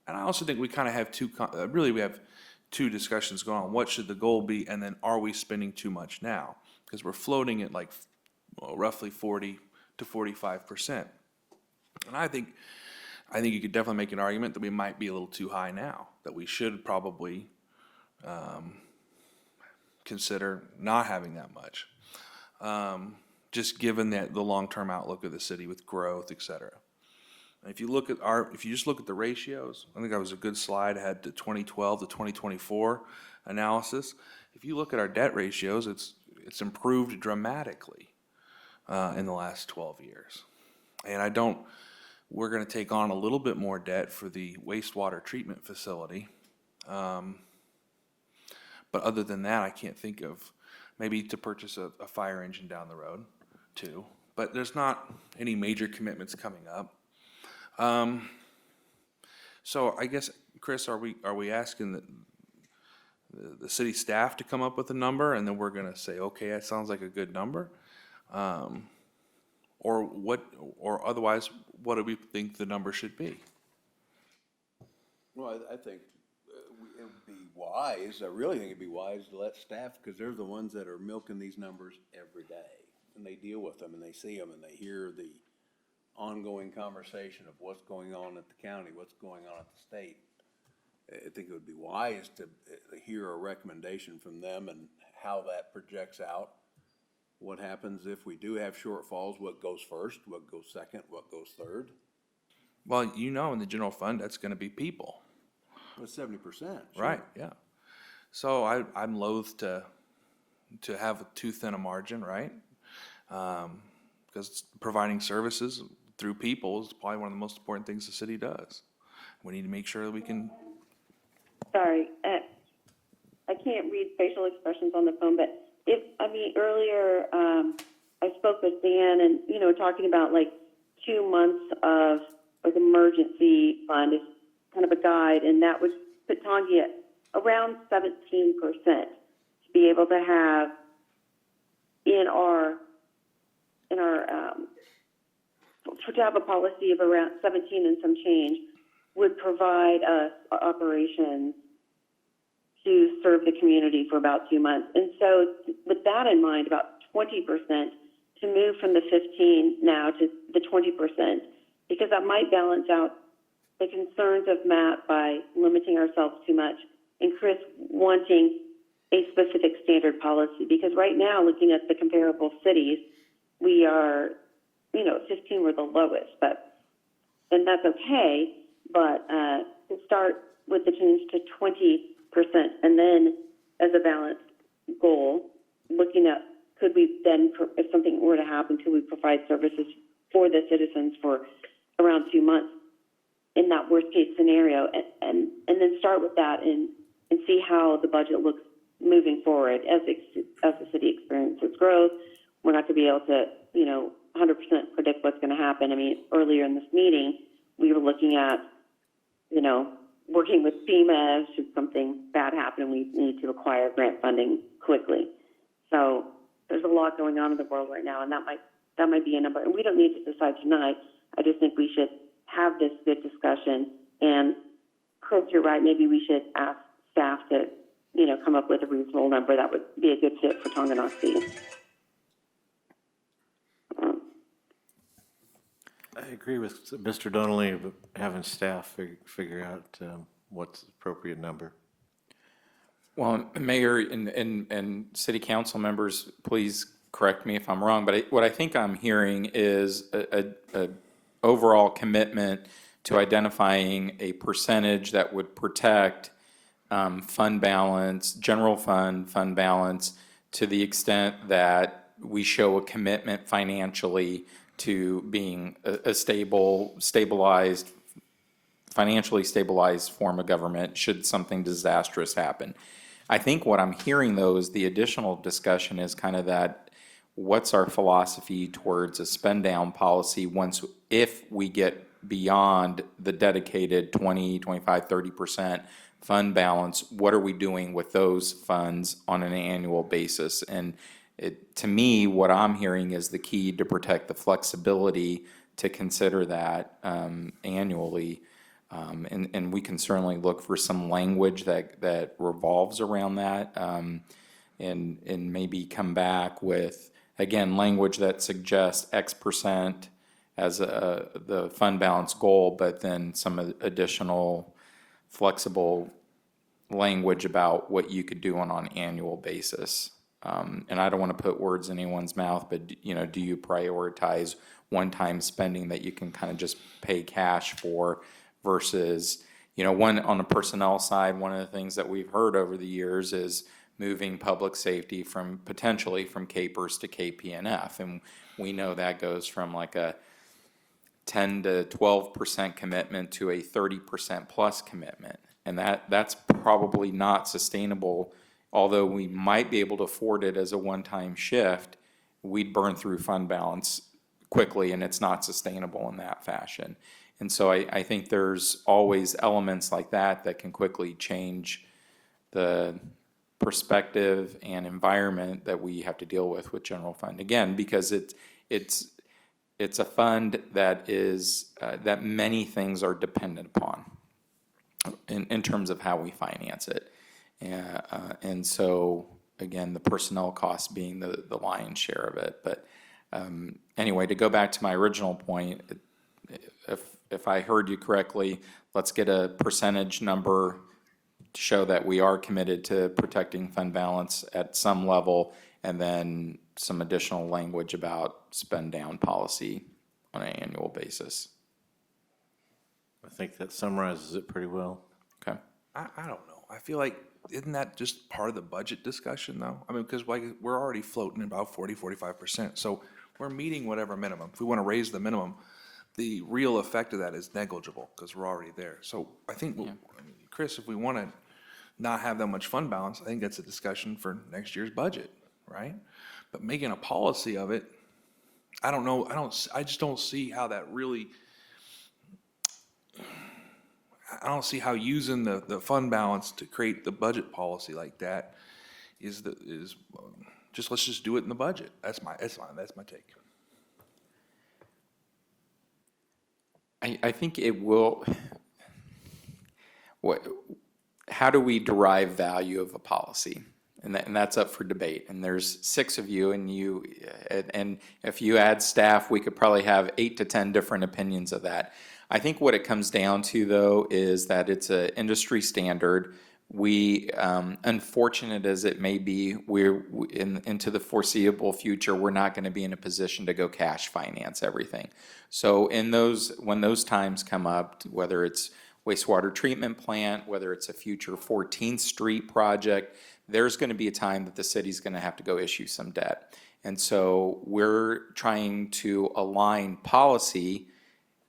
I also think we kind of have we have two discussions going on. What should the goal be, and then are we spending too much now? Because we're floating at like roughly 40 to 45%. And I think you could definitely make an argument that we might be a little too high now, that we should probably consider not having that much, just given that the long-term outlook of the city with growth, et cetera. And if you just look at the ratios, I think that was a good slide, had the 2012 to 2024 analysis. If you look at our debt ratios, it's improved dramatically in the last 12 years. And we're gonna take on a little bit more debt for the wastewater treatment facility. But other than that, I can't think of, maybe to purchase a fire engine down the road too. But there's not any major commitments coming up. So I guess, Chris, are we asking the city staff to come up with a number, and then we're gonna say, okay, that sounds like a good number? Or otherwise, what do we think the number should be? Well, I think it would be wise, I really think it'd be wise to let staff, because they're the ones that are milking these numbers every day. And they deal with them, and they see them, and they hear the ongoing conversation of what's going on at the county, what's going on at the state. I think it would be wise to hear a recommendation from them and how that projects out. What happens if we do have shortfalls, what goes first, what goes second, what goes third? Well, you know, in the general fund, that's gonna be people. Well, 70%. Right, yeah. So I'm loath to have too thin a margin, right? Because providing services through people is probably one of the most important things the city does. We need to make sure that we can. Sorry, I can't read facial expressions on the phone, but earlier, I spoke with Dan and, talking about like 2 months of the emergency fund is kind of a guide, and that would put Tongi at around 17% to be able to have to have a policy of around 17 and some change would provide us operations to serve the community for about 2 months. And so with that in mind, about 20% to move from the 15 now to the 20%, because that might balance out the concerns of Matt by limiting ourselves too much, and Chris wanting a specific standard policy. Because right now, looking at the comparable cities, we are, 15 were the lowest, and that's okay, but to start with the change to 20%, and then as a balanced goal, looking at could we then, if something were to happen, could we provide services for the citizens for around 2 months in that worst case scenario, and then start with that and see how the budget looks moving forward as the city experiences growth. We're not going to be able to, 100% predict what's going to happen. I mean, earlier in this meeting, we were looking at, working with FEMA should something bad happen. We need to acquire grant funding quickly. So there's a lot going on in the world right now, and that might be a number. And we don't need to decide tonight. I just think we should have this good discussion. And Chris, you're right. Maybe we should ask staff to, come up with a reasonable number that would be a good fit for Tonganoxie. I agree with Mr. Donnelly about having staff figure out what's the appropriate number. Well, Mayor and City Council members, please correct me if I'm wrong, but what I think I'm hearing is a overall commitment to identifying a percentage that would protect fund balance, general fund balance, to the extent that we show a commitment financially to being a stabilized, financially stabilized form of government should something disastrous happen. I think what I'm hearing, though, is the additional discussion is kind of that, what's our philosophy towards a spend down policy if we get beyond the dedicated 20, 25, 30% fund balance, what are we doing with those funds on an annual basis? And to me, what I'm hearing is the key to protect the flexibility to consider that annually. And we can certainly look for some language that revolves around that, and maybe come back with, again, language that suggests X percent as the fund balance goal, but then some additional flexible language about what you could do on an annual basis. And I don't want to put words in anyone's mouth, but do you prioritize one-time spending that you can kind of just pay cash for versus, on the personnel side, one of the things that we've heard over the years is moving public safety potentially from CAPERS to KPNF. And we know that goes from like a 10 to 12% commitment to a 30% plus commitment. And that's probably not sustainable. Although we might be able to afford it as a one-time shift, we'd burn through fund balance quickly, and it's not sustainable in that fashion. And so I think there's always elements like that can quickly change the perspective and environment that we have to deal with general fund. Again, because it's a fund that is that many things are dependent upon in terms of how we finance it. And so, again, the personnel costs being the lion's share of it. But anyway, to go back to my original point, if I heard you correctly, let's get a percentage number to show that we are committed to protecting fund balance at some level, and then some additional language about spend down policy on an annual basis. I think that summarizes it pretty well. Okay. I don't know. I feel like, isn't that just part of the budget discussion, though? I mean, because we're already floating about 40, 45%. So we're meeting whatever minimum. If we want to raise the minimum, the real effect of that is negligible because we're already there. So I think, Chris, if we want to not have that much fund balance, I think that's a discussion for next year's budget, right? But making a policy of it, I don't know. I just don't see how that really. I don't see how using the fund balance to create the budget policy like that is just, let's just do it in the budget. That's my take. I think it will. How do we derive value of a policy? And that's up for debate. And there's 6 of you, and if you add staff, we could probably have 8 to 10 different opinions of that. I think what it comes down to, though, is that it's an industry standard. We, unfortunate as it may be, into the foreseeable future, we're not going to be in a position to go cash finance everything. So when those times come up, whether it's wastewater treatment plant, whether it's a future 14th Street project, there's going to be a time that the city's going to have to go issue some debt. And so we're trying to align policy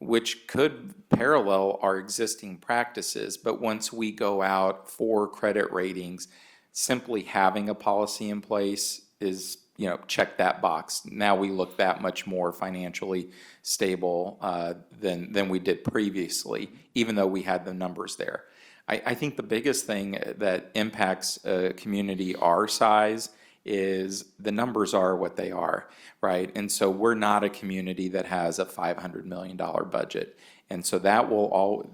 which could parallel our existing practices. But once we go out for credit ratings, simply having a policy in place is, check that box. Now we look that much more financially stable than we did previously, even though we had the numbers there. I think the biggest thing that impacts a community our size is the numbers are what they are, right? And so we're not a community that has a $500 million budget. And so that will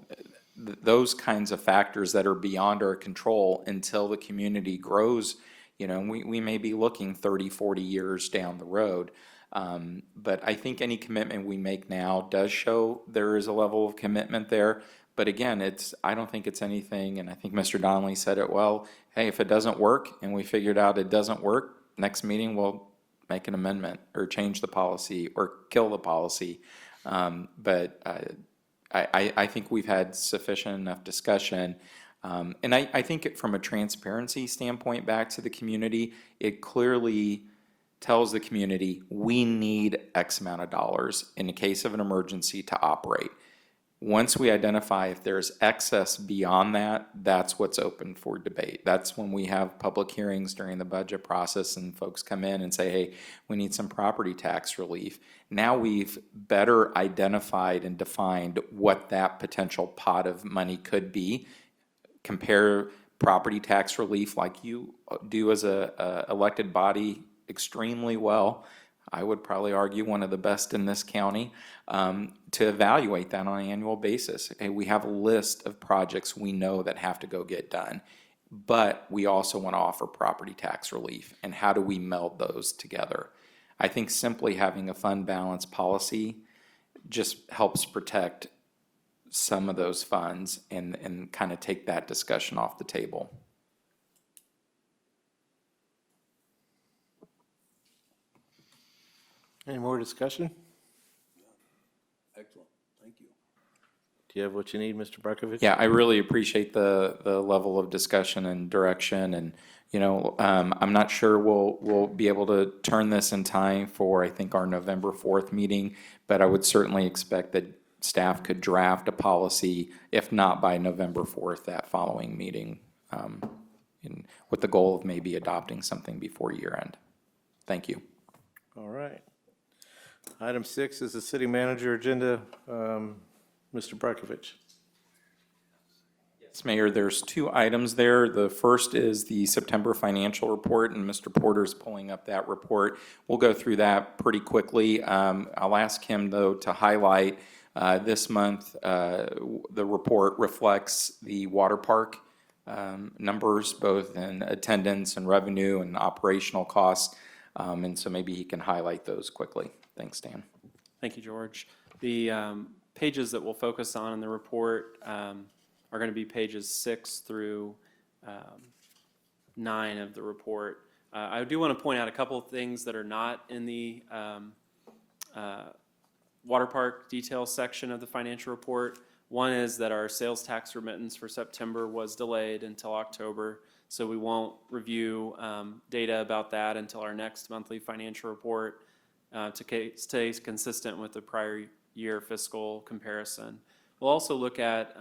those kinds of factors that are beyond our control until the community grows, we may be looking 30, 40 years down the road. But I think any commitment we make now does show there is a level of commitment there. But again, I don't think it's anything, and I think Mr. Donnelly said it well, hey, if it doesn't work and we figured out it doesn't work, next meeting we'll make an amendment or change the policy or kill the policy. But I think we've had sufficient enough discussion. And I think from a transparency standpoint back to the community, it clearly tells the community we need X amount of dollars in the case of an emergency to operate. Once we identify if there's excess beyond that, that's what's open for debate. That's when we have public hearings during the budget process and folks come in and say, hey, we need some property tax relief. Now we've better identified and defined what that potential pot of money could be. Compare property tax relief like you do as a elected body extremely well. I would probably argue one of the best in this county, to evaluate that on an annual basis. Okay, we have a list of projects we know that have to go get done, but we also want to offer property tax relief. And how do we meld those together? I think simply having a fund balance policy just helps protect some of those funds and kind of take that discussion off the table. Any more discussion? Excellent, thank you. Do you have what you need, Mr. Barkovich? Yeah, I really appreciate the level of discussion and direction, and I'm not sure we'll be able to turn this in time for, I think, our November 4th meeting, but I would certainly expect that staff could draft a policy, if not by November 4th, that following meeting, with the goal of maybe adopting something before year end. Thank you. All right. Item 6 is the city manager agenda. Mr. Barkovich. Yes, Mayor, there's 2 items there. The first is the September financial report, and Mr. Porter's pulling up that report. We'll go through that pretty quickly. I'll ask him, though, to highlight this month, the report reflects the water park numbers, both in attendance and revenue and operational costs. And so maybe he can highlight those quickly. Thanks, Dan. Thank you, George. The pages that we'll focus on in the report are going to be pages 6 through 9 of the report. I do want to point out a couple of things that are not in the water park details section of the financial report. One is that our sales tax remittance for September was delayed until October, so we won't review data about that until our next monthly financial report to stay consistent with the prior year fiscal comparison. We'll also look at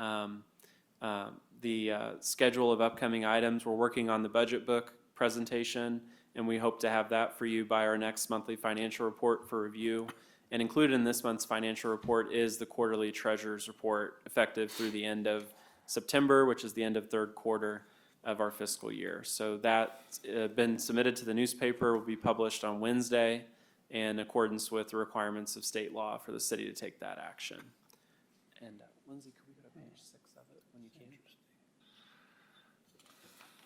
the schedule of upcoming items. We're working on the budget book presentation, and we hope to have that for you by our next monthly financial report for review. And included in this month's financial report is the quarterly treasurer's report, effective through the end of September, which is the end of third quarter of our fiscal year. So that's been submitted to the newspaper, will be published on Wednesday in accordance with the requirements of state law for the city to take that action. And Lindsay, could we go to page 6 of it when you can?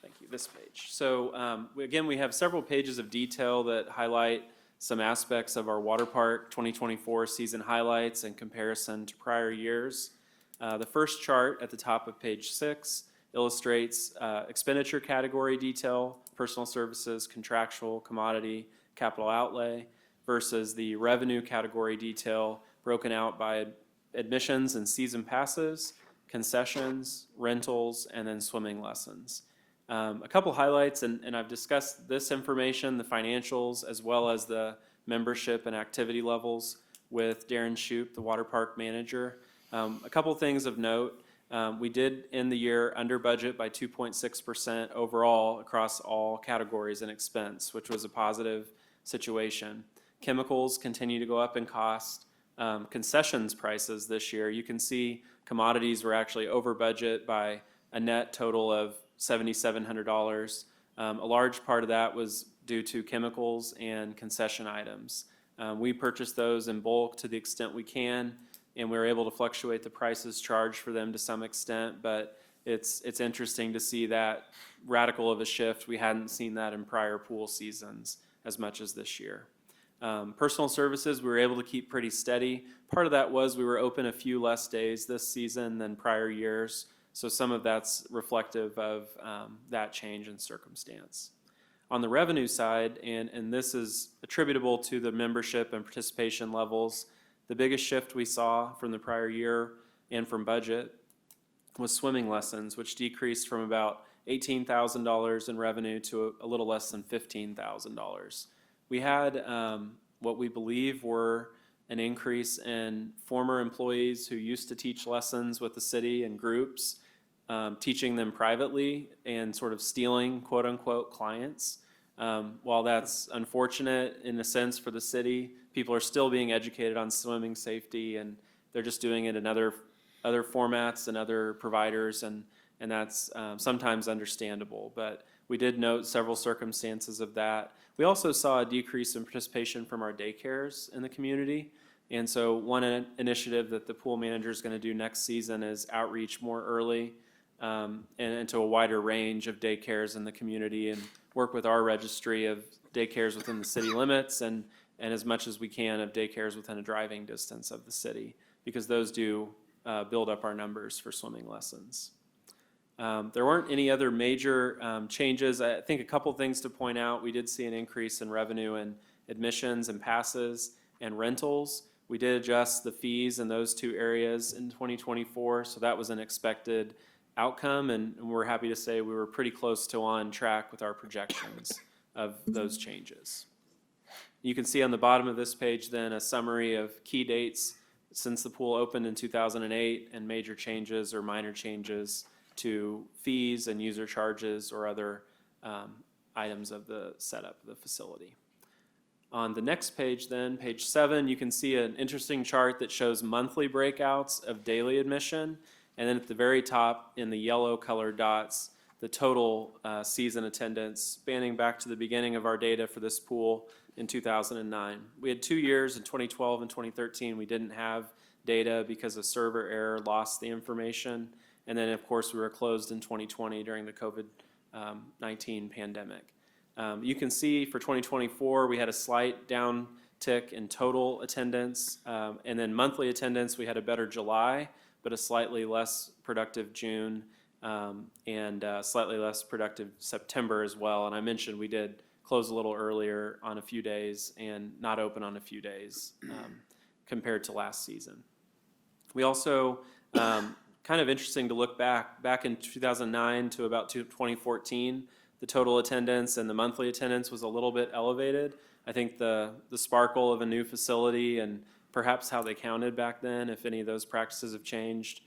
Thank you, this page. So again, we have several pages of detail that highlight some aspects of our water park 2024 season highlights in comparison to prior years. The first chart at the top of page 6 illustrates expenditure category detail, personal services, contractual, commodity, capital outlay, versus the revenue category detail broken out by admissions and season passes, concessions, rentals, and then swimming lessons. A couple highlights, and I've discussed this information, the financials, as well as the membership and activity levels with Darren Shoup, the water park manager. A couple things of note. We did end the year under budget by 2.6% overall across all categories and expense, which was a positive situation. Chemicals continue to go up in cost. Concessions prices this year, you can see commodities were actually over budget by a net total of $7,700. A large part of that was due to chemicals and concession items. We purchase those in bulk to the extent we can, and we're able to fluctuate the prices charged for them to some extent, but it's interesting to see that radical of a shift. We hadn't seen that in prior pool seasons as much as this year. Personal services, we were able to keep pretty steady. Part of that was we were open a few less days this season than prior years, so some of that's reflective of that change in circumstance. On the revenue side, and this is attributable to the membership and participation levels, the biggest shift we saw from the prior year and from budget was swimming lessons, which decreased from about $18,000 in revenue to a little less than $15,000. We had what we believe were an increase in former employees who used to teach lessons with the city in groups, teaching them privately and sort of stealing quote-unquote clients. While that's unfortunate in a sense for the city, people are still being educated on swimming safety, and they're just doing it in other formats and other providers, and that's sometimes understandable. But we did note several circumstances of that. We also saw a decrease in participation from our daycares in the community. And so one initiative that the pool manager is going to do next season is outreach more early and to a wider range of daycares in the community, and work with our registry of daycares within the city limits and as much as we can of daycares within a driving distance of the city, because those do build up our numbers for swimming lessons. There weren't any other major changes. I think a couple things to point out. We did see an increase in revenue in admissions and passes and rentals. We did adjust the fees in those two areas in 2024, so that was an expected outcome, and we're happy to say we were pretty close to on track with our projections of those changes. You can see on the bottom of this page then a summary of key dates since the pool opened in 2008 and major changes or minor changes to fees and user charges or other items of the setup of the facility. On the next page then, page 7, you can see an interesting chart that shows monthly breakouts of daily admission, and then at the very top in the yellow colored dots, the total season attendance spanning back to the beginning of our data for this pool in 2009. We had 2 years in 2012 and 2013 we didn't have data because of server error, lost the information, and then of course we were closed in 2020 during the COVID-19 pandemic. You can see for 2024 we had a slight downtick in total attendance, and then monthly attendance we had a better July, but a slightly less productive June, and slightly less productive September as well. And I mentioned we did close a little earlier on a few days and not open on a few days compared to last season. We also, kind of interesting to look back in 2009 to about 2014, the total attendance and the monthly attendance was a little bit elevated. I think the sparkle of a new facility and perhaps how they counted back then, if any of those practices have changed,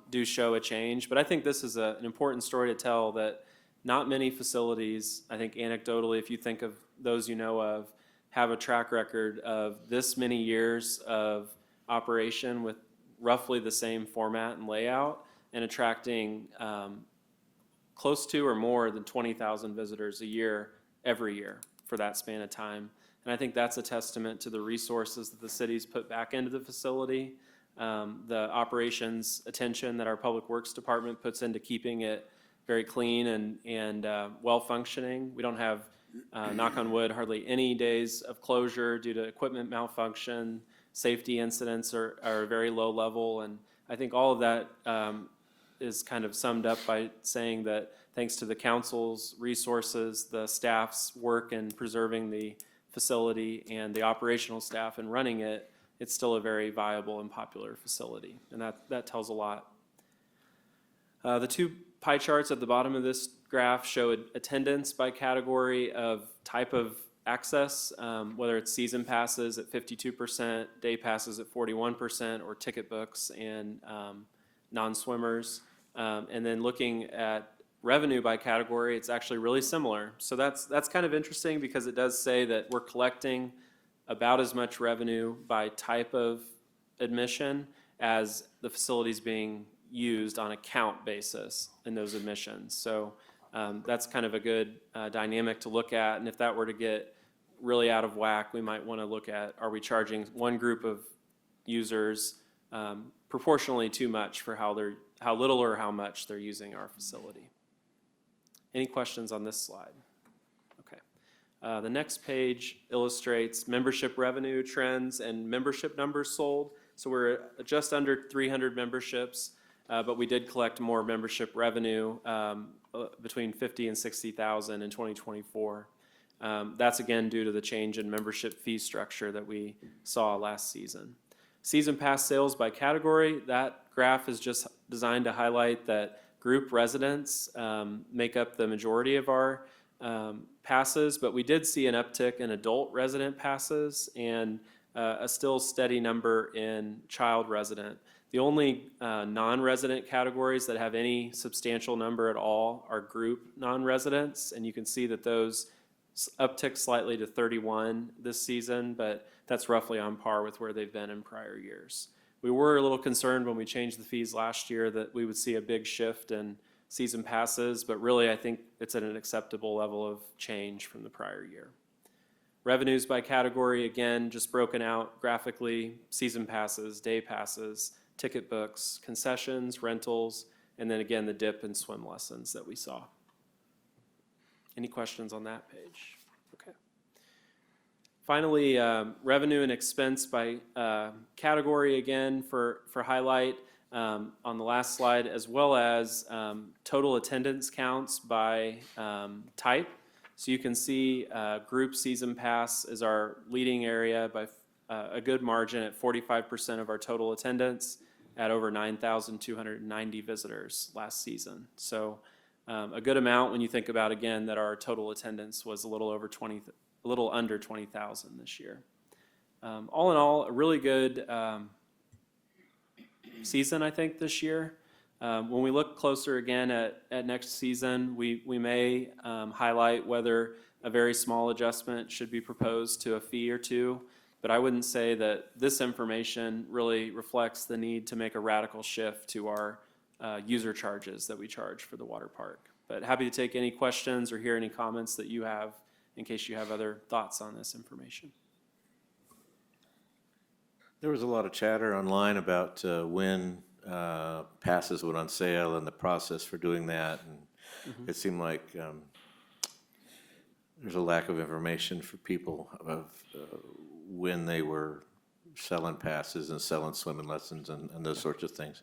do show a change. But I think this is an important story to tell, that not many facilities, I think anecdotally, if you think of those you know of, have a track record of this many years of operation with roughly the same format and layout and attracting close to or more than 20,000 visitors a year, every year for that span of time. And I think that's a testament to the resources that the city's put back into the facility, the operations attention that our Public Works Department puts into keeping it very clean and well-functioning. We don't have, knock on wood, hardly any days of closure due to equipment malfunction. Safety incidents are very low level, and I think all of that is kind of summed up by saying that thanks to the council's resources, the staff's work in preserving the facility, and the operational staff in running it, it's still a very viable and popular facility, and that tells a lot. The two pie charts at the bottom of this graph show attendance by category of type of access, whether it's season passes at 52%, day passes at 41%, or ticket books and non-swimmers. And then looking at revenue by category, it's actually really similar. So that's kind of interesting because it does say that we're collecting about as much revenue by type of admission as the facilities being used on a count basis in those admissions. So that's kind of a good dynamic to look at. And if that were to get really out of whack, we might want to look at, are we charging one group of users proportionally too much for how little or how much they're using our facility? Any questions on this slide? Okay. The next page illustrates membership revenue trends and membership numbers sold. So we're just under 300 memberships, but we did collect more membership revenue between 50 and 60,000 in 2024. That's again due to the change in membership fee structure that we saw last season. Season pass sales by category, that graph is just designed to highlight that group residents make up the majority of our passes, but we did see an uptick in adult resident passes and a still steady number in child resident. The only non-resident categories that have any substantial number at all are group non-residents, and you can see that those uptick slightly to 31 this season, but that's roughly on par with where they've been in prior years. We were a little concerned when we changed the fees last year that we would see a big shift in season passes, but really I think it's at an acceptable level of change from the prior year. Revenues by category, again, just broken out graphically: season passes, day passes, ticket books, concessions, rentals, and then again the dip in swim lessons that we saw. Any questions on that page? Okay. Finally, revenue and expense by category again for highlight on the last slide, as well as total attendance counts by type. So you can see group season pass is our leading area by a good margin at 45% of our total attendance at over 9,290 visitors last season. So a good amount when you think about, again, that our total attendance was a little under 20,000 this year. All in all, a really good season, I think, this year. When we look closer again at next season, we may highlight whether a very small adjustment should be proposed to a fee or two, but I wouldn't say that this information really reflects the need to make a radical shift to our user charges that we charge for the water park. But happy to take any questions or hear any comments that you have in case you have other thoughts on this information. There was a lot of chatter online about when passes went on sale and the process for doing that, and it seemed like there's a lack of information for people of when they were selling passes and selling swimming lessons and those sorts of things.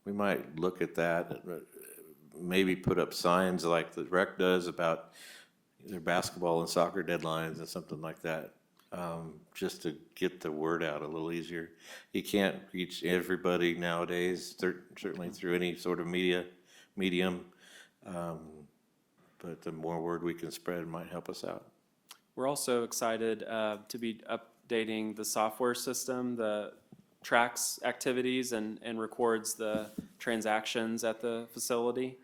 We might look at that, maybe put up signs like the rec does about their basketball and soccer deadlines and something like that, just to get the word out a little easier. You can't reach everybody nowadays, certainly through any sort of medium, but the more word we can spread might help us out. We're also excited to be updating the software system that tracks activities and records the transactions at the facility.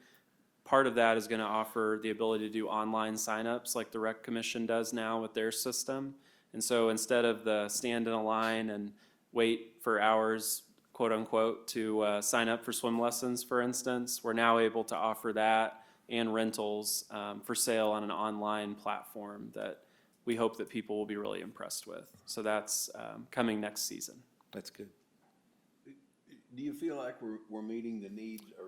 Part of that is going to offer the ability to do online signups like the Rec Commission does now with their system. And so instead of the stand in a line and wait for hours, quote unquote, to sign up for swim lessons, for instance, we're now able to offer that and rentals for sale on an online platform that we hope that people will be really impressed with. So that's coming next season. That's good. Do you feel like we're meeting the needs, or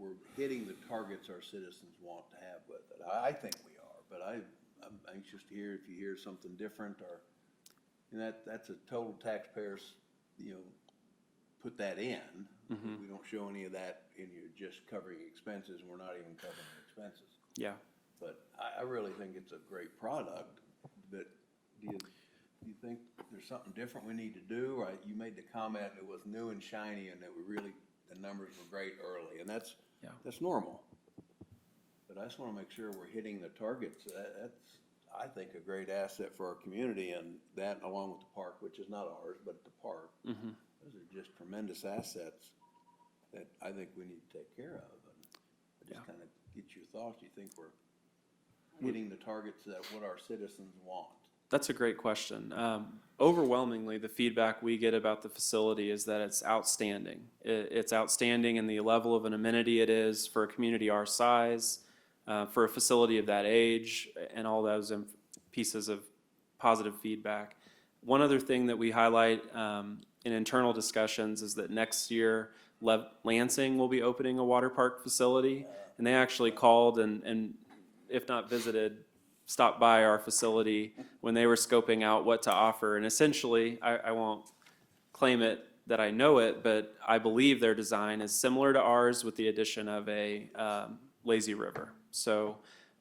we're hitting the targets our citizens want to have with it? I think we are, but I'm anxious to hear if you hear something different, or, and that's a total taxpayers, put that in. We don't show any of that in your just covering expenses, and we're not even covering expenses. Yeah. But I really think it's a great product, but do you think there's something different we need to do? Right? You made the comment it was new and shiny and that the numbers were great early, and that's normal. But I just want to make sure we're hitting the targets. That's, I think, a great asset for our community, and that along with the park, which is not ours, but the park. Those are just tremendous assets that I think we need to take care of. And I just kind of get your thoughts. Do you think we're hitting the targets that what our citizens want? That's a great question. Overwhelmingly, the feedback we get about the facility is that it's outstanding. It's outstanding in the level of an amenity it is for a community our size, for a facility of that age, and all those pieces of positive feedback. One other thing that we highlight in internal discussions is that next year, Lansing will be opening a water park facility, and they actually called and if not visited, stopped by our facility when they were scoping out what to offer. And essentially, I won't claim it that I know it, but I believe their design is similar to ours with the addition of a lazy river. So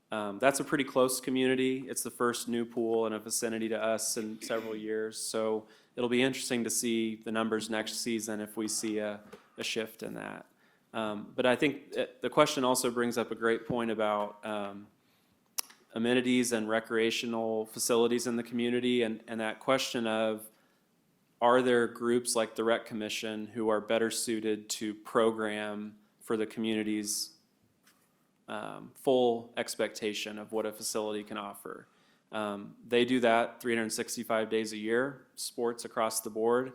that's a pretty close community. It's the first new pool in a vicinity to us in several years. So it'll be interesting to see the numbers next season if we see a shift in that. But I think the question also brings up a great point about amenities and recreational facilities in the community, and that question of, are there groups like the Rec Commission who are better suited to program for the community's full expectation of what a facility can offer? They do that 365 days a year, sports across the board.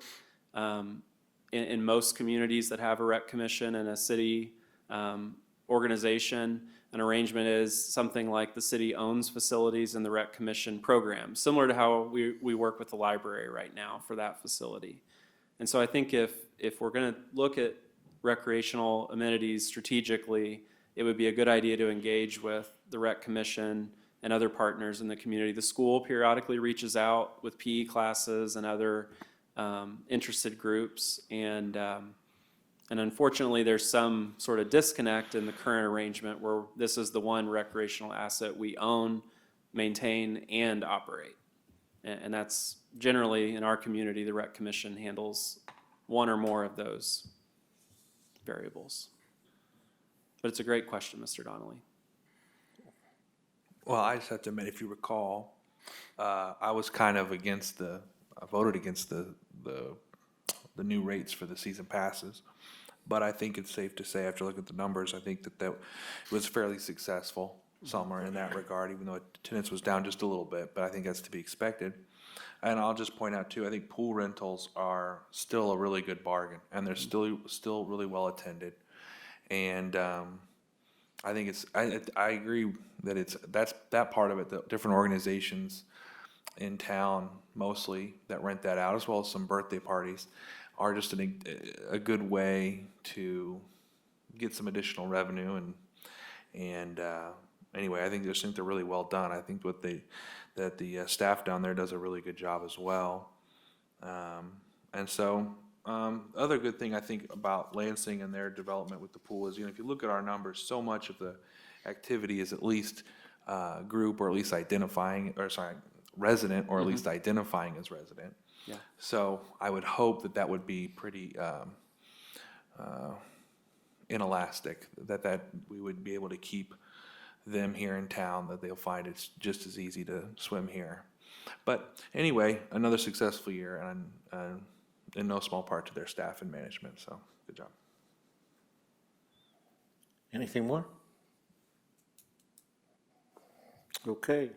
In most communities that have a Rec Commission and a city organization, an arrangement is something like the city owns facilities and the Rec Commission programs, similar to how we work with the library right now for that facility. And so I think if we're going to look at recreational amenities strategically, it would be a good idea to engage with the Rec Commission and other partners in the community. The school periodically reaches out with PE classes and other interested groups, and unfortunately, there's some sort of disconnect in the current arrangement where this is the one recreational asset we own, maintain, and operate. And that's generally, in our community, the Rec Commission handles one or more of those variables. But it's a great question, Mr. Donnelly. Well, I just have to admit, if you recall, I was kind of I voted against the new rates for the season passes. But I think it's safe to say, after looking at the numbers, I think that was fairly successful somewhere in that regard, even though attendance was down just a little bit, but I think that's to be expected. And I'll just point out too, I think pool rentals are still a really good bargain, and they're still really well attended. And I think I agree that that's that part of it, the different organizations in town mostly that rent that out, as well as some birthday parties, are just a good way to get some additional revenue. And anyway, I think they're really well done. I think that the staff down there does a really good job as well. And so other good thing I think about Lansing and their development with the pool is, if you look at our numbers, so much of the activity is at least group, or at least resident, or at least identifying as resident. Yeah. So I would hope that would be pretty inelastic, that we would be able to keep them here in town, that they'll find it's just as easy to swim here. But anyway, another successful year, and in no small part to their staff and management, so good job. Anything more? Okay.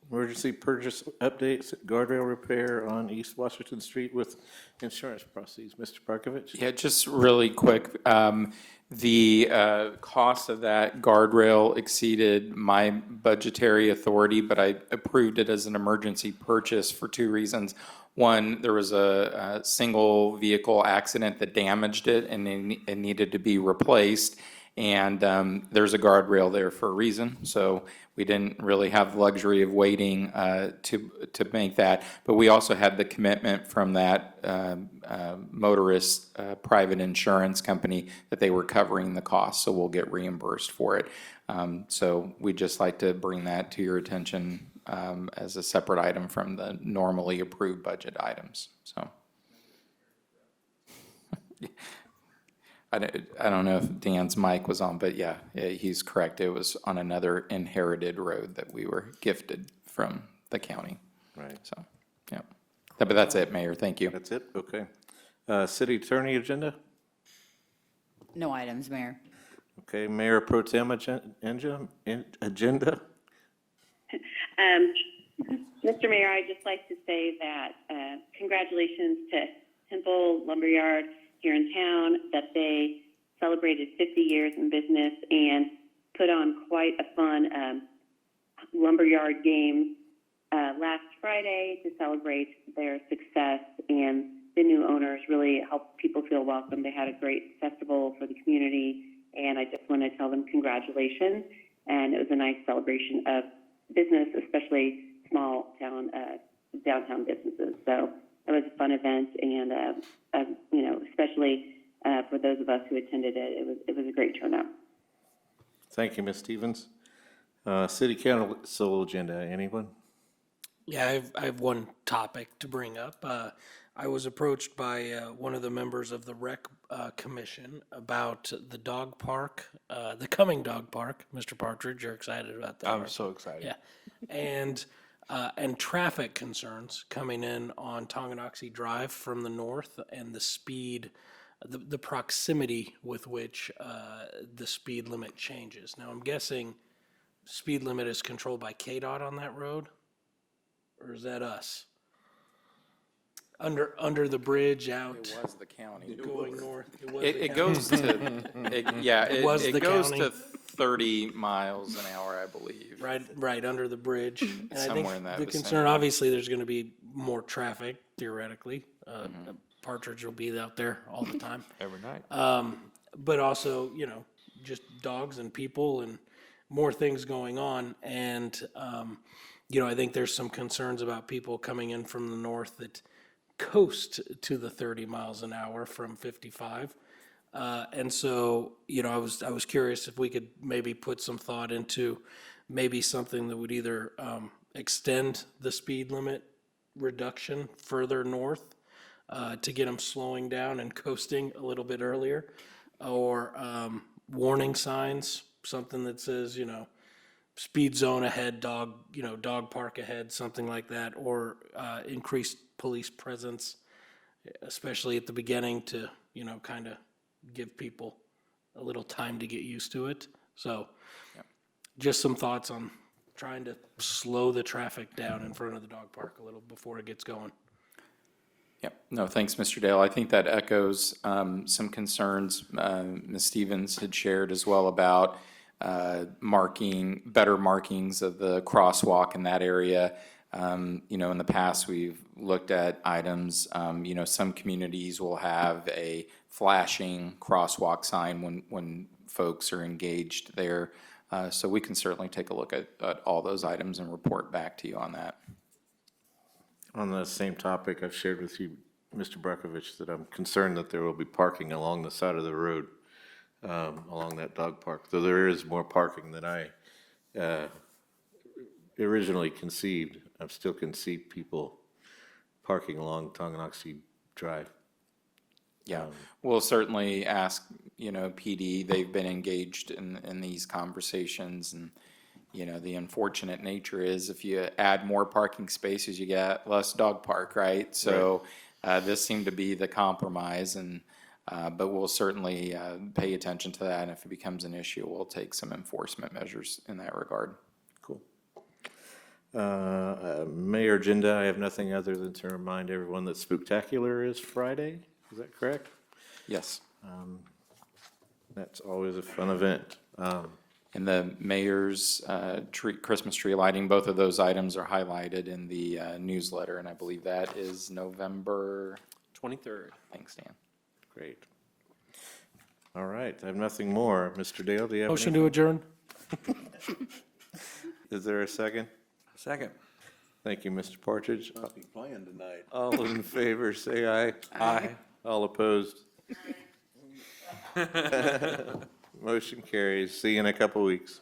Emergency purchase updates, guardrail repair on East Washington Street with insurance proceeds. Mr. Parkovich? Yeah, just really quick. The cost of that guardrail exceeded my budgetary authority, but I approved it as an emergency purchase for two reasons. One, there was a single vehicle accident that damaged it, and it needed to be replaced. And there's a guardrail there for a reason, so we didn't really have the luxury of waiting to make that. But we also had the commitment from that motorist private insurance company that they were covering the cost, so we'll get reimbursed for it. So we'd just like to bring that to your attention as a separate item from the normally approved budget items. So. I don't know if Dan's mic was on, but yeah, he's correct. It was on another inherited road that we were gifted from the county. Right. So, yeah. But that's it, Mayor. Thank you. That's it? Okay. City Attorney agenda? No items, Mayor. Okay, Mayor Pro Tem agenda? Mr. Mayor, I'd just like to say that congratulations to Temple Lumberyard here in town, that they celebrated 50 years in business and put on quite a fun lumberyard game last Friday to celebrate their success, and the new owners really helped people feel welcome. They had a great festival for the community, and I just want to tell them congratulations, and it was a nice celebration of business, especially small town, downtown businesses. So it was a fun event, and you know, especially for those of us who attended it, it was a great turnout. Thank you, Ms. Stevens. City Council agenda, anyone? Yeah, I have one topic to bring up. I was approached by one of the members of the Rec Commission about the dog park, the coming dog park. Mr. Partridge, you're excited about that? I'm so excited. Yeah, and traffic concerns coming in on Tonganoxie Drive from the north, and the speed, the proximity with which the speed limit changes. Now, I'm guessing speed limit is controlled by KDOT on that road, or is that us? Under the bridge out It was the county. going north. It was the It county. goes to, it was the goes county. to 30 miles an hour, I believe. Right under the bridge. And I think Somewhere in that the vicinity. concern, obviously, there's going to be more traffic theoretically. Partridge will be out there all the time. Every night. But also, you know, just dogs and people and more things going on. And, you know, I think there's some concerns about people coming in from the north that coast to the 30 miles an hour from 55. And so, you know, I was curious if we could maybe put some thought into maybe something that would either extend the speed limit reduction further north to get them slowing down and coasting a little bit earlier, or warning signs, something that says, you know, speed zone ahead, dog park ahead, something like that, or increased police presence, especially at the beginning to, you know, kind of give people a little time to get used to it. So just some thoughts on trying to slow the traffic down in front of the dog park a little before it gets going. Yep. No, thanks, Mr. Dale. I think that echoes some concerns Ms. Stevens had shared as well about better markings of the crosswalk in that area. You know, in the past, we've looked at items, you know, some communities will have a flashing crosswalk sign when folks are engaged there. So we can certainly take a look at all those items and report back to you on that. On the same topic, I've shared with you, Mr. Brockovich, that I'm concerned that there will be parking along the side of the road, along that dog park. Though there is more parking than I originally conceived, I've still conceived people parking along Tonganoxie Drive. Yeah, we'll certainly ask, you know, PD, they've been engaged in these conversations, and, you know, the unfortunate nature is if you add more parking spaces, you get less dog park, right? So this seemed to be the compromise, and but we'll certainly pay attention to that, and if it becomes an issue, we'll take some enforcement measures in that regard. Cool. Mayor agenda, I have nothing other than to remind everyone that Spooktacular is Friday. Is that correct? Yes. That's always a fun event. And the mayor's Christmas tree lighting, both of those items are highlighted in the newsletter, and I believe that is November 23rd. Thanks, Dan. Great. All right, I have nothing more. Mr. Dale, do you have Motion anything? to adjourn? Is there a second? Second. Thank you, Mr. Partridge. Must be playing tonight. All in favor, say aye. Aye. All opposed? Motion carries. See you in a couple weeks.